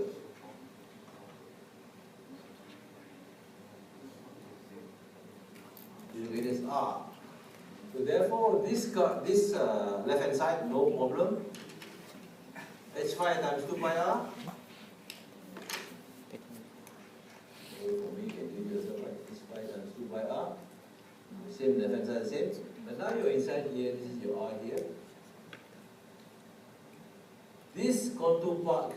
It is R. So therefore, this left hand side, no problem. H phi times 2 pi R. For me, can give yourself like H phi times 2 pi R. Same left hand side, same. But now you're inside here, this is your R here. This contour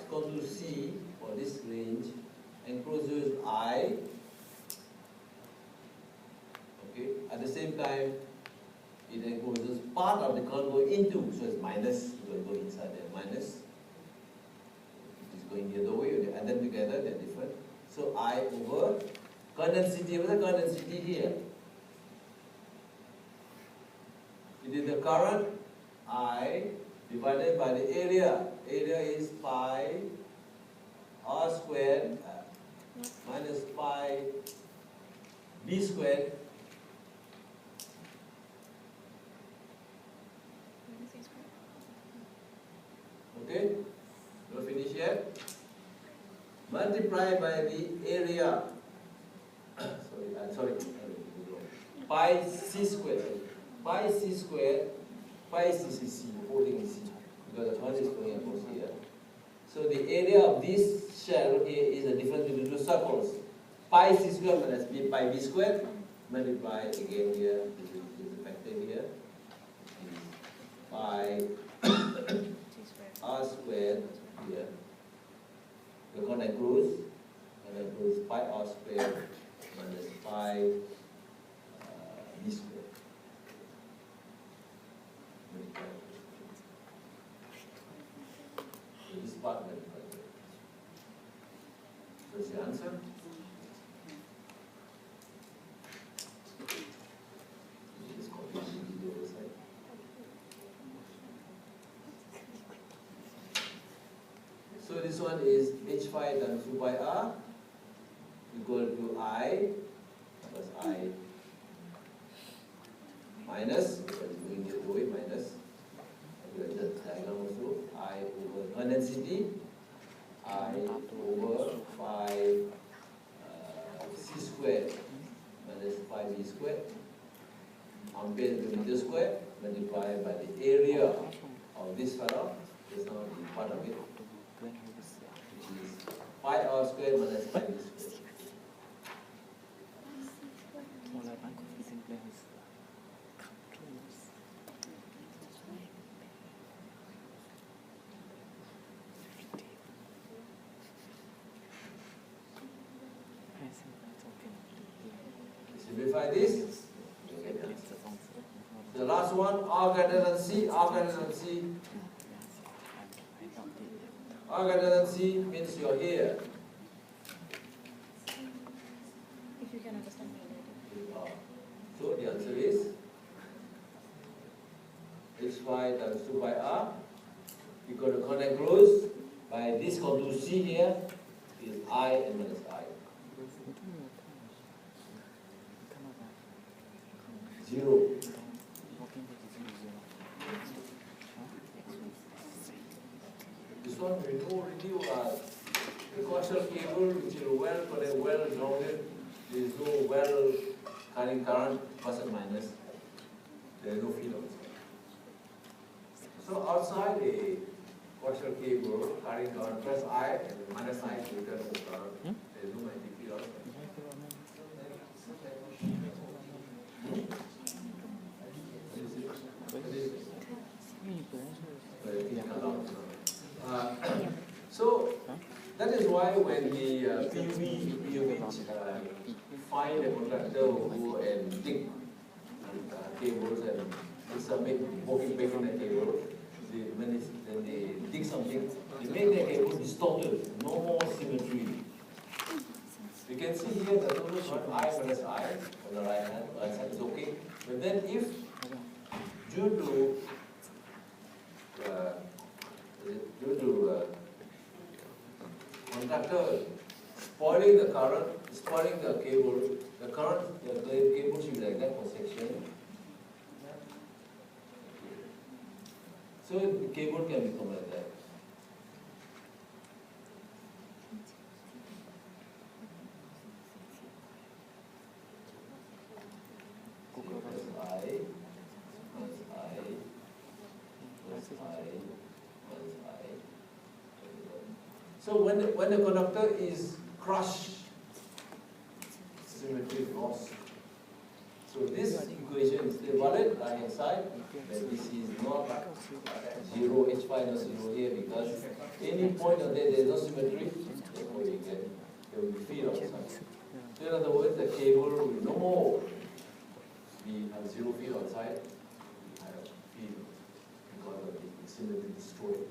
C, or this range, encloses I. Okay. At the same time, it encloses part of the current going into, so it's minus, it will go inside there, minus. It is going the other way, you add them together, they're different. So I over current density, what's the current density here? It is the current I divided by the area. Area is pi R squared minus pi B squared. Okay? We'll finish here. Multiply by the area. sorry. Pi C squared. Pi C squared. Pi C, holding C. Because the current is going across here. So the area of this shell here is the difference between two circles. Pi C squared minus pi B squared. Multiply again here. This is the factor here. pi r squared here. We're going to close pi r squared minus pi b squared. So this part multiplied. So is the answer? Just copy the other side. So this one is h phi times 2 pi r equal to I plus I minus, because it's going the other way, minus, the diagram also, I over condensity, I over phi c squared minus phi b squared, ampere to meter squared, multiplied by the area of this fellow, this now the part of it, which is pi r squared minus pi b squared. Simplify this. The last one, R greater than C, R greater than C. R greater than C means you're here. If you can understand me later. So the answer is h phi times 2 pi r equal to connect close by this contour C here is I and minus I. 0. This one we know already the coaxial cable which is well grounded, there is no well carrying current plus and minus, there is no field outside. So outside a coaxial cable carrying current plus I and minus I meters of current, there is no magnetic field outside. So that is why when the PUB units find a contractor who go and dig cables and make walking back in the cable, when they dig something, they make the cable distorted, no more symmetry. You can see here the total current I minus I on the right side is okay. But then if due to conductor spoiling the current, spoiling the cable, the cable should be like that for section. So the cable can become like that. So when the conductor is crushed, symmetry loss. So this equation is still valid right hand side, but this is not 0, h phi not 0 here because any point on there is no symmetry, therefore there will be field outside. So in other words, the cable will no more have 0 field outside, we have field because of the symmetry destroyed.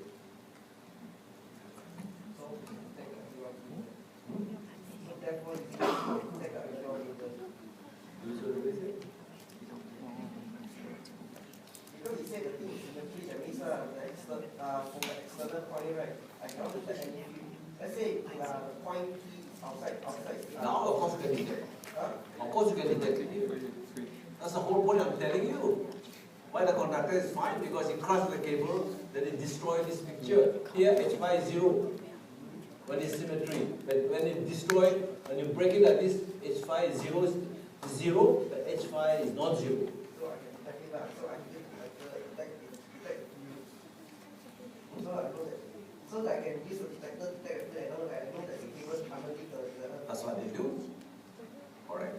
Because he said the thing is symmetry, that means from the external point, right? I cannot look at any field. Let's say the point P outside. Now of course you can detect. Of course you can detect. That's the whole point I'm telling you. Why the conductor is fine because he crushed the cable, then it destroyed this picture. Here h phi is 0 when it's symmetry. But when it destroyed, when you break it like this, h phi is 0, but h phi is not 0. So I can detect it. So I can detect it. So I know that. So I can use the detector detect it. I know that the cable is underneath the. That's what they do. Alright.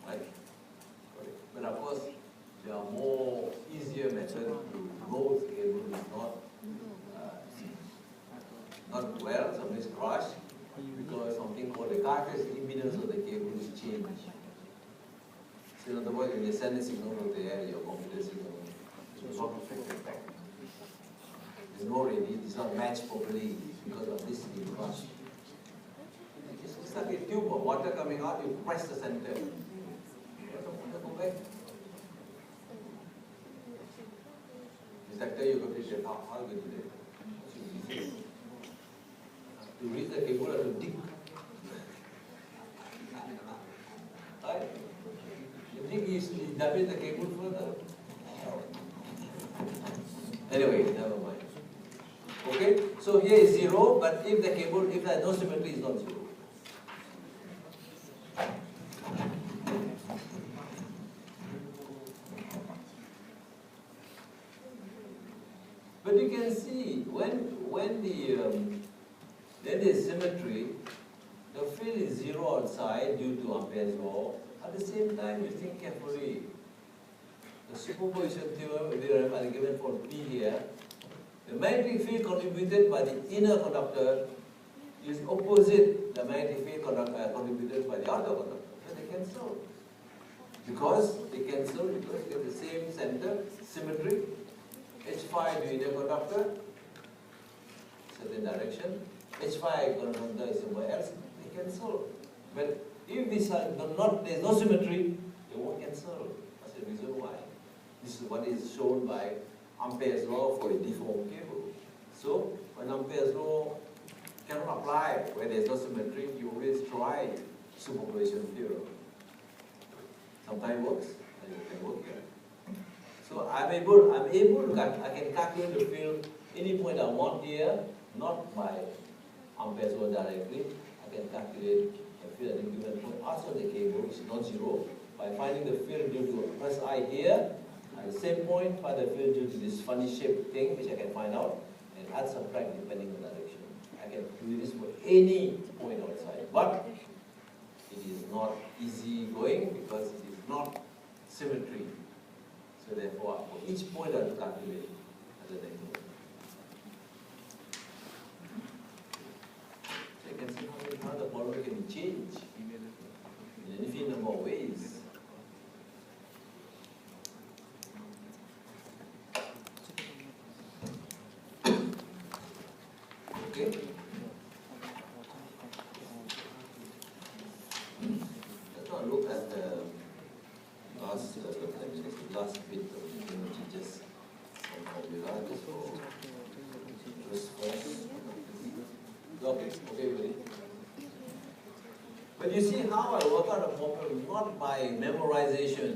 Right. But of course, there are well, something is crushed, because something called the cartridge impedance of the cable is changed. So in other words, when you send a signal from the air, your computer signal is not reflected back. There's no ready, it's not matched properly because of this being crushed. It's like a tube of water coming out, you press the center. Go back. Exactly, you completed how you do it. To reach the cable, you have to dig. Right? The dig is dubbing the cable further. Anyway, never mind. Okay, so here is 0, but if the cable, if there is no symmetry, it's not 0. But you can see when there is symmetry, the field is 0 outside due to Ampere's law. At the same time, you think carefully. The superposition theorem are given for P here. The magnetic field contributed by the inner conductor is opposite the magnetic field contributed by the outer conductor. So they cancel. Because they cancel because they have the same center, symmetry. H phi to inner conductor, certain direction. H phi conductor is somewhere else. They cancel. But if these are not, there is no symmetry, they won't cancel. That's the reason why. This is what is shown by Ampere's law for a deformed cable. So when Ampere's law cannot apply where there is no symmetry, you always try superposition theorem. Sometimes works, and it can work here. So I can calculate the field any point I want here, not by Ampere's law directly. I can calculate the field at a given point outside the cable, which is not 0, by finding the field due to press I here. At the same point, find the field due to this funny shaped thing, which I can find out, and add, subtract depending on the direction. I can do this for any point outside, but it is not easy going because it is not symmetry. So therefore, for each point I have to calculate at the angle. So you can see how the problem can be changed in an infinite number of ways. Okay. Let's now look at the last bit of just some formula just for first. Okay, buddy. But you see how I work out a problem not by memorization.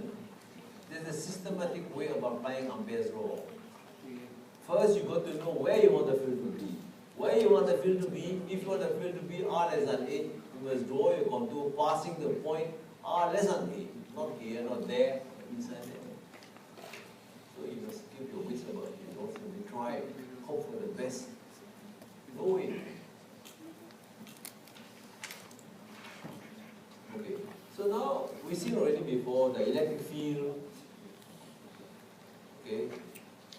There's a systematic way of applying Ampere's law. First, you got to know where you want the field to be. Where you want the field to be, if you want the field to be R less than A, you must draw your contour passing the point R less than A. Not here, not there, inside there. So you must keep your wits about it. You don't simply try, hope for the best. No way. Okay. So now we've seen already before the electric field, okay,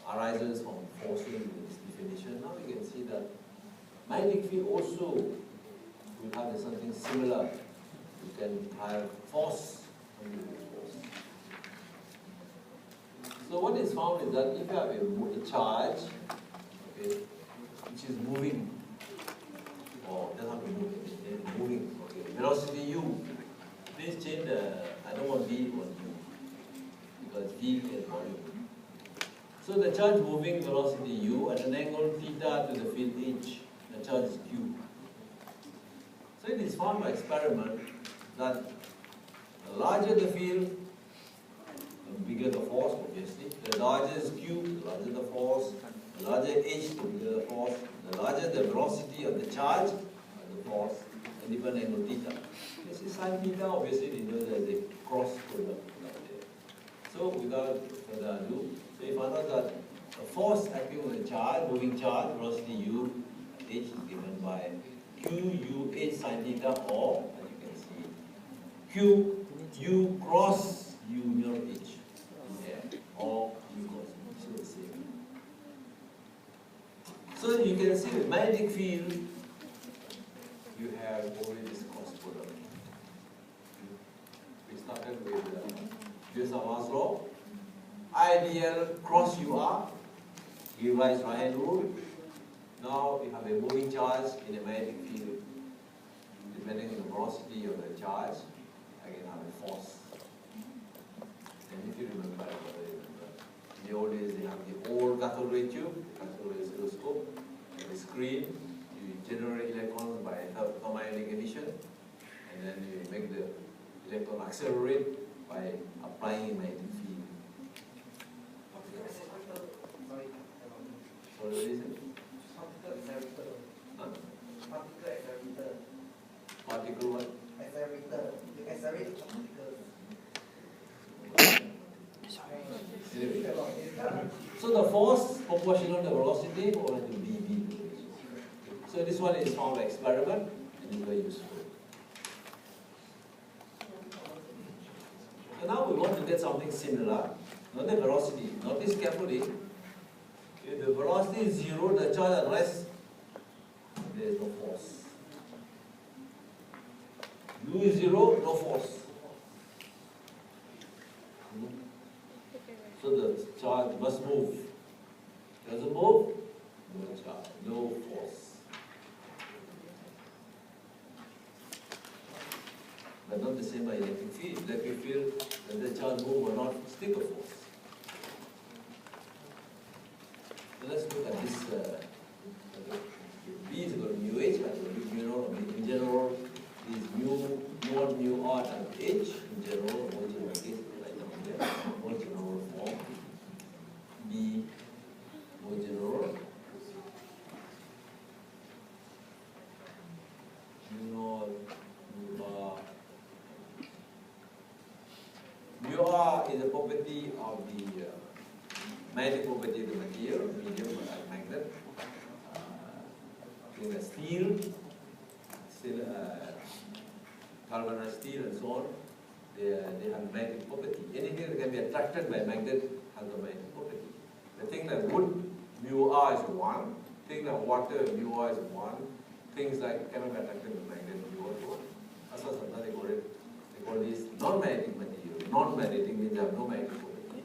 arises from forces in this definition. Now we can see that magnetic field also will have something similar. You can have force. So what is found is that if you have a charge, okay, which is moving, or doesn't have to move, it's moving, okay, velocity u. Please change the, I don't want v, I want u, because v is volume. So the charge moving velocity u at an angle theta to the field h, the charge is q. So it is found by experiment that the larger the field, the bigger the force, obviously. The larger is q, the larger the force. The larger h, the bigger the force. The larger the velocity of the charge, the force, and different angle theta. This is sin theta, obviously, you know there is a cross product there. So without further ado, so you find out that the force acting on the charge, moving charge, velocity u, h is given by q u h sin theta, or, as you can see, q u cross u mirror h, yeah, or u cross u, so the same. So you can see the magnetic field have only this cross product. We started with Biot-Savart's law. Ideal cross UR give rise to right-hand rule. Now we have a moving charge in a magnetic field. Depending on the velocity of the charge, I can have a force. And if you remember, in the old days they have the old cathode ray tube, cathode ray oscilloscope, and the screen. You generate electrons by thermionic emission, and then you make the electron accelerate by applying a magnetic field. So what is it? Particle accelerator. Huh? Particle accelerator. Particle what? Accelerator. You accelerate particles. Anyway. So the force proportional to the velocity or to dV. So this one is found by experiment and is very useful. So now we want to get something similar, not the velocity. Notice carefully, if the velocity is zero, the charge at rest, there is no force. U is zero, no force. So the charge must move. Doesn't move, no charge, no force. But not the same by electric field. Electric field, when the charge move will not stick a force. So let's look at this. B is equal to mu h, but in general, is mu1 mu r times h. In general, more general case, like down here, more general form. B, more general. Mu0, mu r. Mu r is a property of the magnetic property of the material, medium like magnet. Steel, galvanized steel and so on, they have magnetic property. Anything that can be attracted by magnet has a magnetic property. The thing that wood, mu r is 1. Thing that water, mu r is 1. Things like cannot be attracted by magnet, mu r is 1. That's what they call it. They call this non-magnetic material. Non-magnetic means they have no magnetic property.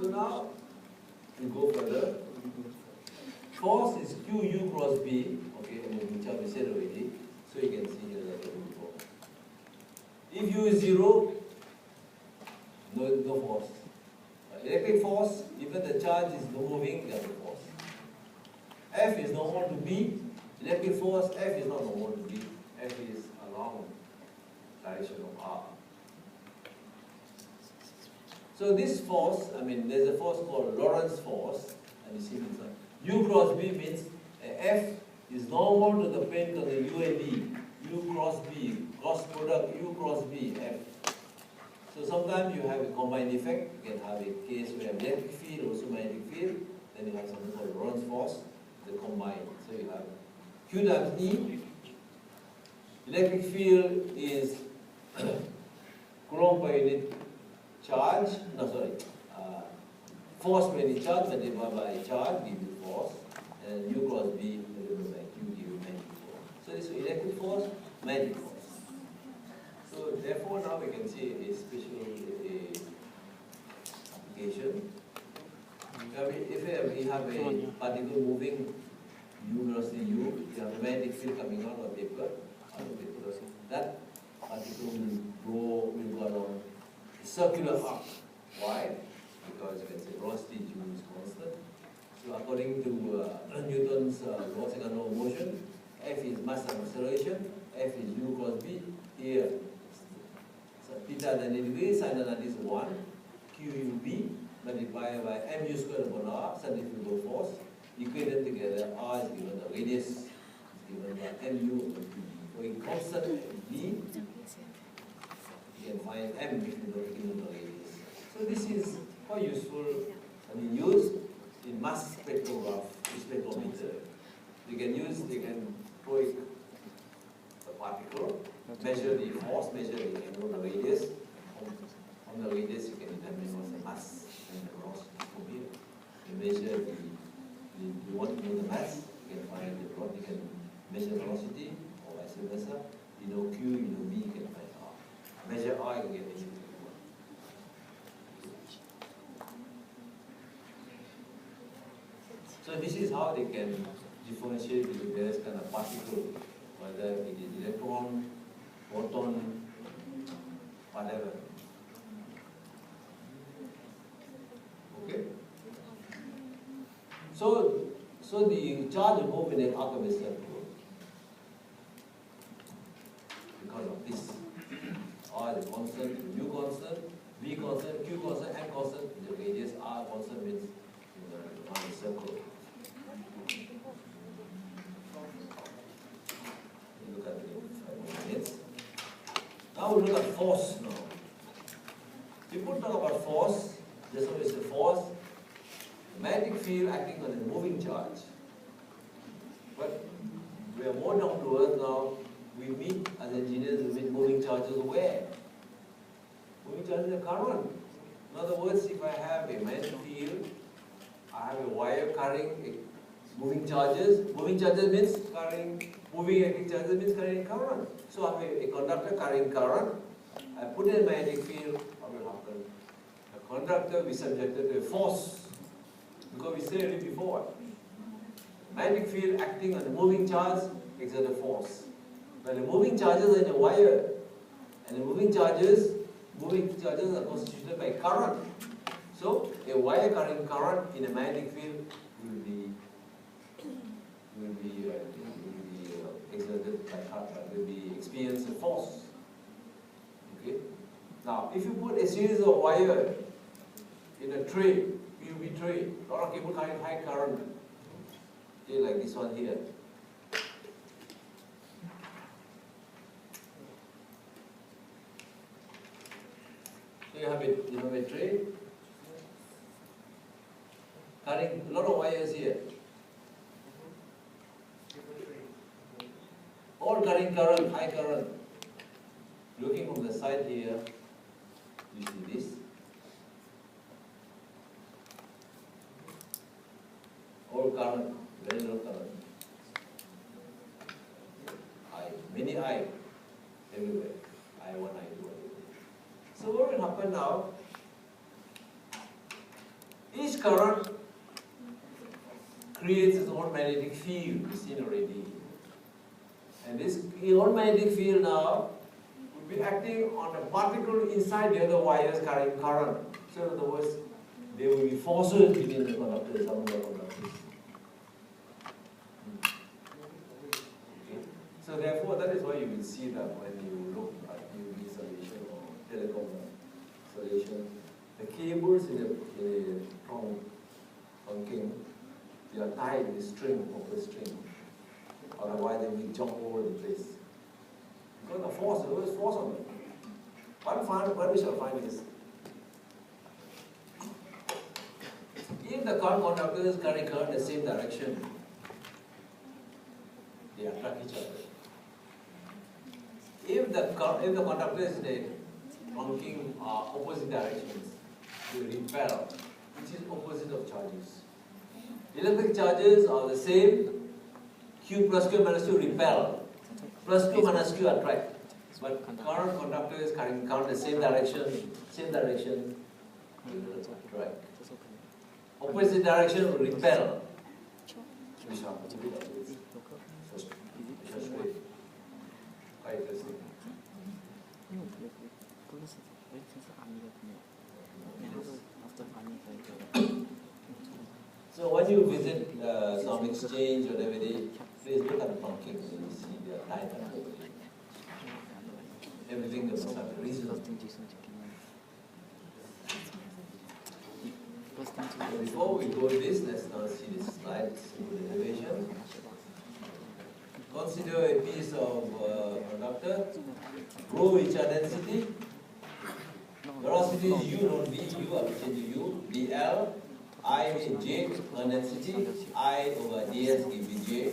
So now, we go further. Force is QU cross B, okay, which I said already, so you can see here that before. If U is 0, no force. Electric force, even the charge is no moving, there's no force. F is normal to B, electric force, F is not normal to B, F is along direction of R. So this force, there's a force called Lorentz force, and you see this one. U cross B means F is normal to the plane of the UAB. U cross B, cross product U cross B, F. So sometimes you have a combined effect. You can have a case where electric field, also magnetic field. Then you have something called Lorentz force, the combined. So you have Q times E. Electric field is Coulomb per unit charge, force per unit charge multiplied by charge give you force, and U cross B multiplied by Q give you magnetic force. So this is electric force, magnetic force. So therefore now we can see a special application. If we have a particle moving U velocity U, we have a magnetic field coming out of paper, that particle will go along a circular arc. Why? Because you can say velocity U is constant. So according to Newton's law of motion, F is mass and acceleration, F is U cross B. Here, so theta 90 degrees, sin 90 is 1, QUB multiplied by mu squared upon r, centrifugal force. Equate them together, r is given, the radius is given by mu over QB. So in constant B, you can find m if you don't given the radius. So this is quite useful and used in mass spectrometer. You can probe the particle, measure the force, measure the radius. On the radius you can determine what's the mass and the velocity from here. You measure you want to know the mass, you measure velocity, or vice versa. You know Q, you know V, you can find R. Measure R, you can get anything you want. So this is how they can differentiate between various kind of particles, whether it is electron, proton, whatever. Okay? So the charge will move in an arc of a circle because of this. R is constant, U constant, V constant, Q constant, M constant. The radius R constant means on a circle. Look at the 5 minutes. Now we look at force now. People talk about force. This one is the force. Magnetic field acting on a moving charge. But we are more down to earth now. We meet, as engineers, we meet moving charges where? Moving charges are current. In other words, if I have a magnetic field, I have a wire carrying moving charges. Moving charges means carrying, moving electric charges means carrying current. So I have a conductor carrying current. I put in a magnetic field, what will happen? The conductor will be subjected to a force. Because we said it before. Magnetic field acting on a moving charge exerts a force. When the moving charges are in a wire, and the moving charges are constituted by current. So a wire carrying current in a magnetic field will be exerted by current, will be experienced a force. Okay. Now, if you put a series of wire in a tray, PUB tray, a lot of cable carrying high current, okay, like this one here. So you have a tray carrying a lot of wires here, all carrying current, high current. Looking from the side here, you see this. All current, very low current. I, many I, everywhere. I1, I2. So what will happen now? Each current creates its own magnetic field, we've seen already. And this own magnetic field now will be acting on a particle inside the other wires carrying current. So in other words, there will be forces between the conductors, among the conductors. Okay. So therefore, that is why you will see that when you look at UV installation or telecom installation, the cables in a trunking, they are tied with string, copper string. Otherwise, they will jump over the place. Because the force, there is force on them. What we shall find is, if the current conductors carry current in the same direction, they attract each other. If the conductors in a trunking are opposite directions, they repel, which is opposite of charges. Electric charges are the same. Q plus Q minus Q repel, plus Q minus Q attract. But current conductor is carrying current the same direction, will attract. Opposite direction will repel. We shall put it up with straight. Quite interesting. So when you visit some exchange or DVD, please look at the trunking and you see they are tied up. Everything must have a reason. So before we go to this, let's now see this slide, simple derivation. Consider a piece of conductor, rho is charge density, velocity is u, not v, u, I will change to u, dl, I is j, current density, I over ds gives me j.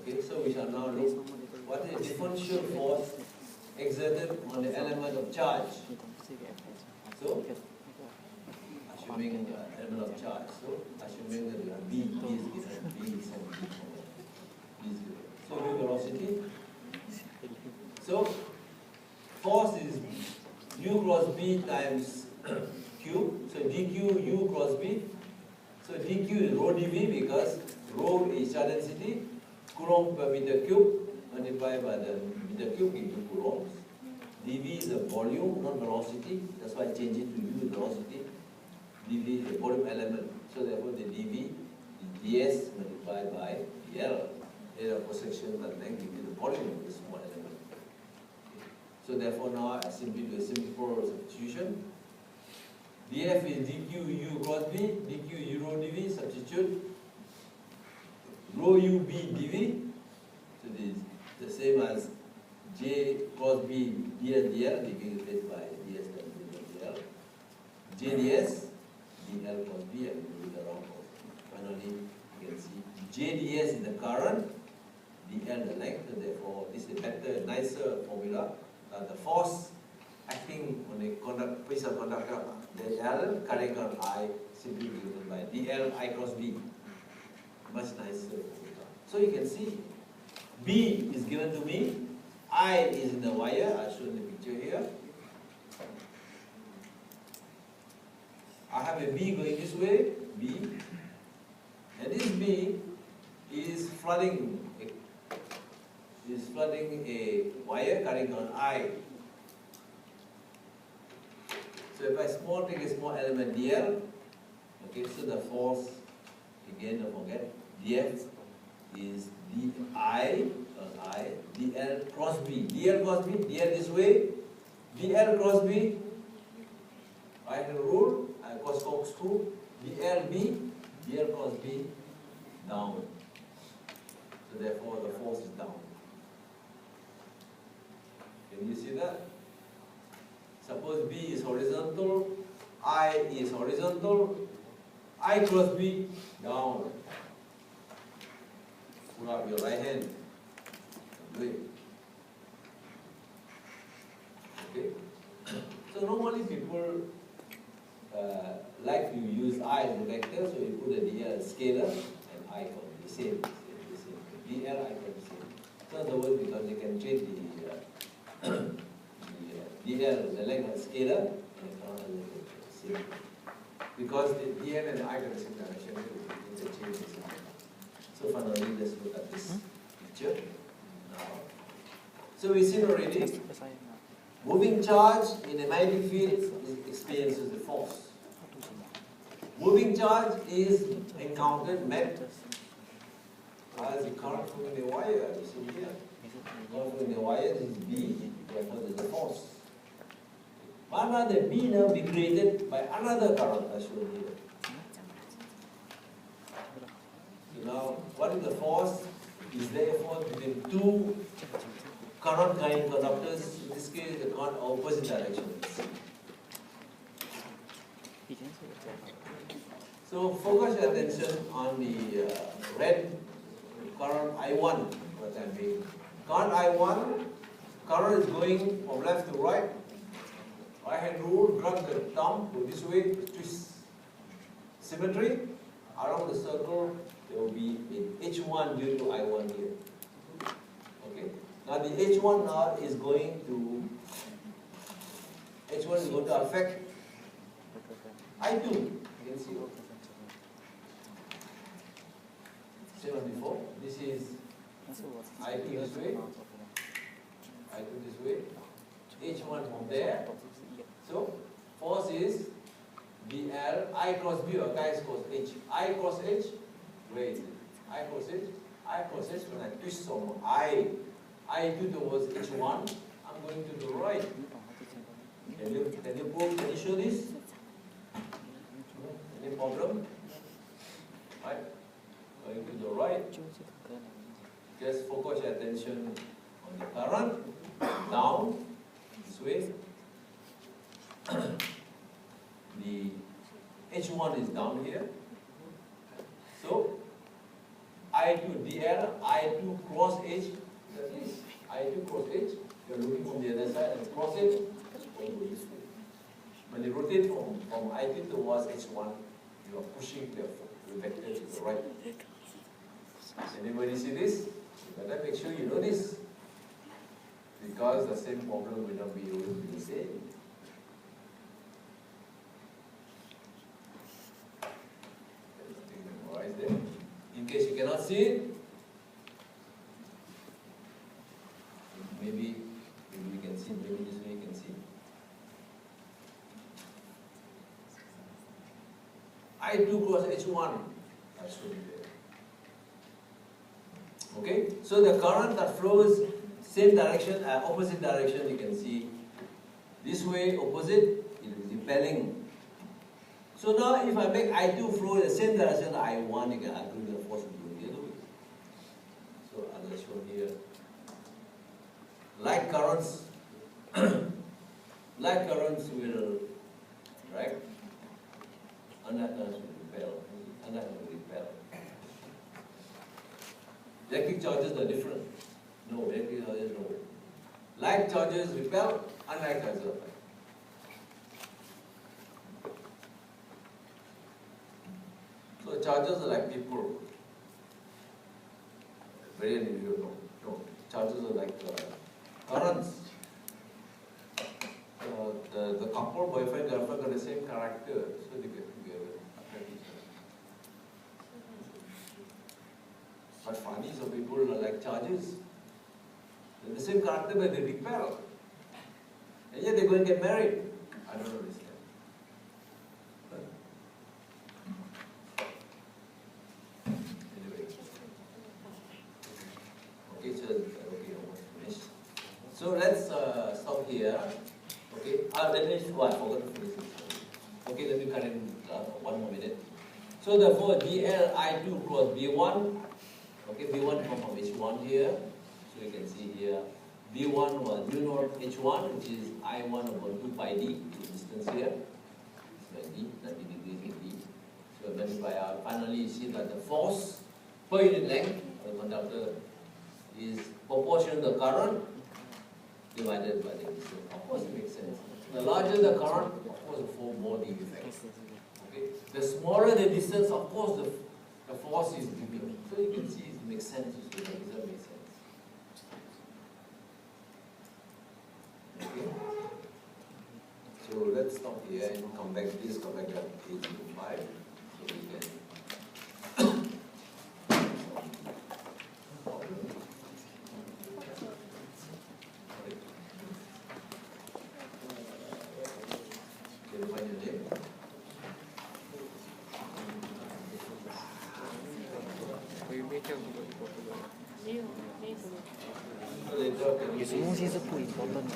Okay, so we shall now look what is differential force exerted on the element of charge. So, I show assuming element of charge. So assuming that B is given, B is given. So new velocity. So force is U cross B times Q. So dQ U cross B. So dQ is rho dV because rho is charge density, coulomb per meter cube multiplied by the meter cube into coulombs. dV is the volume, not velocity. That's why I change it to U velocity. dV is the volume element. So therefore the dV is ds multiplied by dl. Area of cross-section and length gives you the volume of the small element. So therefore now I simply do a simple substitution. dF is dQ U cross B, dQ U rho dV, substitute. Rho U B dV. So this is the same as J cross B dl dl, giving replaced by ds dl. J ds dl cross B, and we do the wrong cross. Finally, you can see J ds is the current, dl the length, and therefore this is a better, nicer formula. The force acting on a piece of conductor, the L, current on I, simply given by dl I cross B. Much nicer formula. So you can see B is given to me, I is in the wire, I'll show in the picture here. I have a B going this way, B, and this B is flooding a wire carrying on I. So if I take a small element dl, okay, so the force, again don't forget, df is di on I, dl cross b, dl cross b, dl this way, dl cross b, I have a rule, I cross corkscrew, dl b, dl cross b, down. So therefore the force is down. Can you see that? Suppose B is horizontal, I is horizontal, I cross B, down. Put up your right hand. Do it. Okay? So normally people like to use I as a vector, so you put a dl scalar and I come the same. dl I come the same. So in other words, because you can change dl, the length as scalar, and the current as a vector. Because the dl and the I come the same direction, it changes. So finally, let's look at this picture now. So we've seen already, moving charge in a magnetic field experiences the force. Moving charge is encountered, met as the current flowing in the wire. You see here, current flowing in the wire, this is B, therefore there is a force. But now the B now be created by another current as shown here. So now, what is the force? Is there a force between two current carrying conductors? In this case, the current opposite directions. So focus your attention on the red current I1 for the time being. Current I1, current is going from left to right. Right hand rule, drag the thumb, go this way, twist. Symmetry, around the circle, there will be an H1 due to I1 here. Okay. Now the H1 now is going to affect I2. You can see. Same as before. This is I2 this way. I2 this way. H1 from there. So force is dl I cross B or I cross H. I cross H. Where is it? I cross H. I cross H when I twist from I2 towards H1. I'm going to the right. Can you show this? Any problem? Right? Going to the right. Just focus your attention on the current. Down. This way. The H1 is down here. So I2 dl, I2 cross H, that is I2 cross H, you are looking from the other side and cross it, when you rotate from IT towards H1, you are pushing the vector to the right. Anybody see this? You better make sure you know this. Because the same problem will not be able to be the same. Memorize them. In case you cannot see it, maybe we can see, maybe this way you can see. I2 cross H1. I showed you there. Okay? So the current that flows same direction, opposite direction, you can see. This way, opposite, it is repelling. So now if I make I2 flow in the same direction, I1, you can argue the force will go the other way. So as I shown here. Light currents, light currents will, right? Unlike currents will repel. Unlike will repel. Electric charges are different. No, electric charges no. Light charges repel, unlike charges repel. So charges are like people. Very individual. No, charges are like currents. The couple, boyfriend, girlfriend, got the same character, so they get together. But funny, some people are like charges. They're the same character, but they repel. And yet they're going to get married. I don't understand. Anyway. Okay, so almost finished. So let's stop here. Okay, let me, I forgot to finish this. Okay, let me cut in 1 more minute. So therefore, DLI2 cross B1. Okay, B1 comes from H1 here. So you can see here, B1 was mu naught H1, which is I1 over 2 pi d, the distance here. It's d, 90 degrees in d. So multiply out. Finally, you see that the force per unit length of the conductor is proportional to the current divided by the distance. Of course, it makes sense. The larger the current, of course, the more the effect. Okay? The smaller the distance, of course, the force is bigger. So you can see it makes sense. It doesn't make sense. Okay. So let's stop here and come back. Please come back at page 5 so we can. Can you find your name?有什么东西是不 important 的？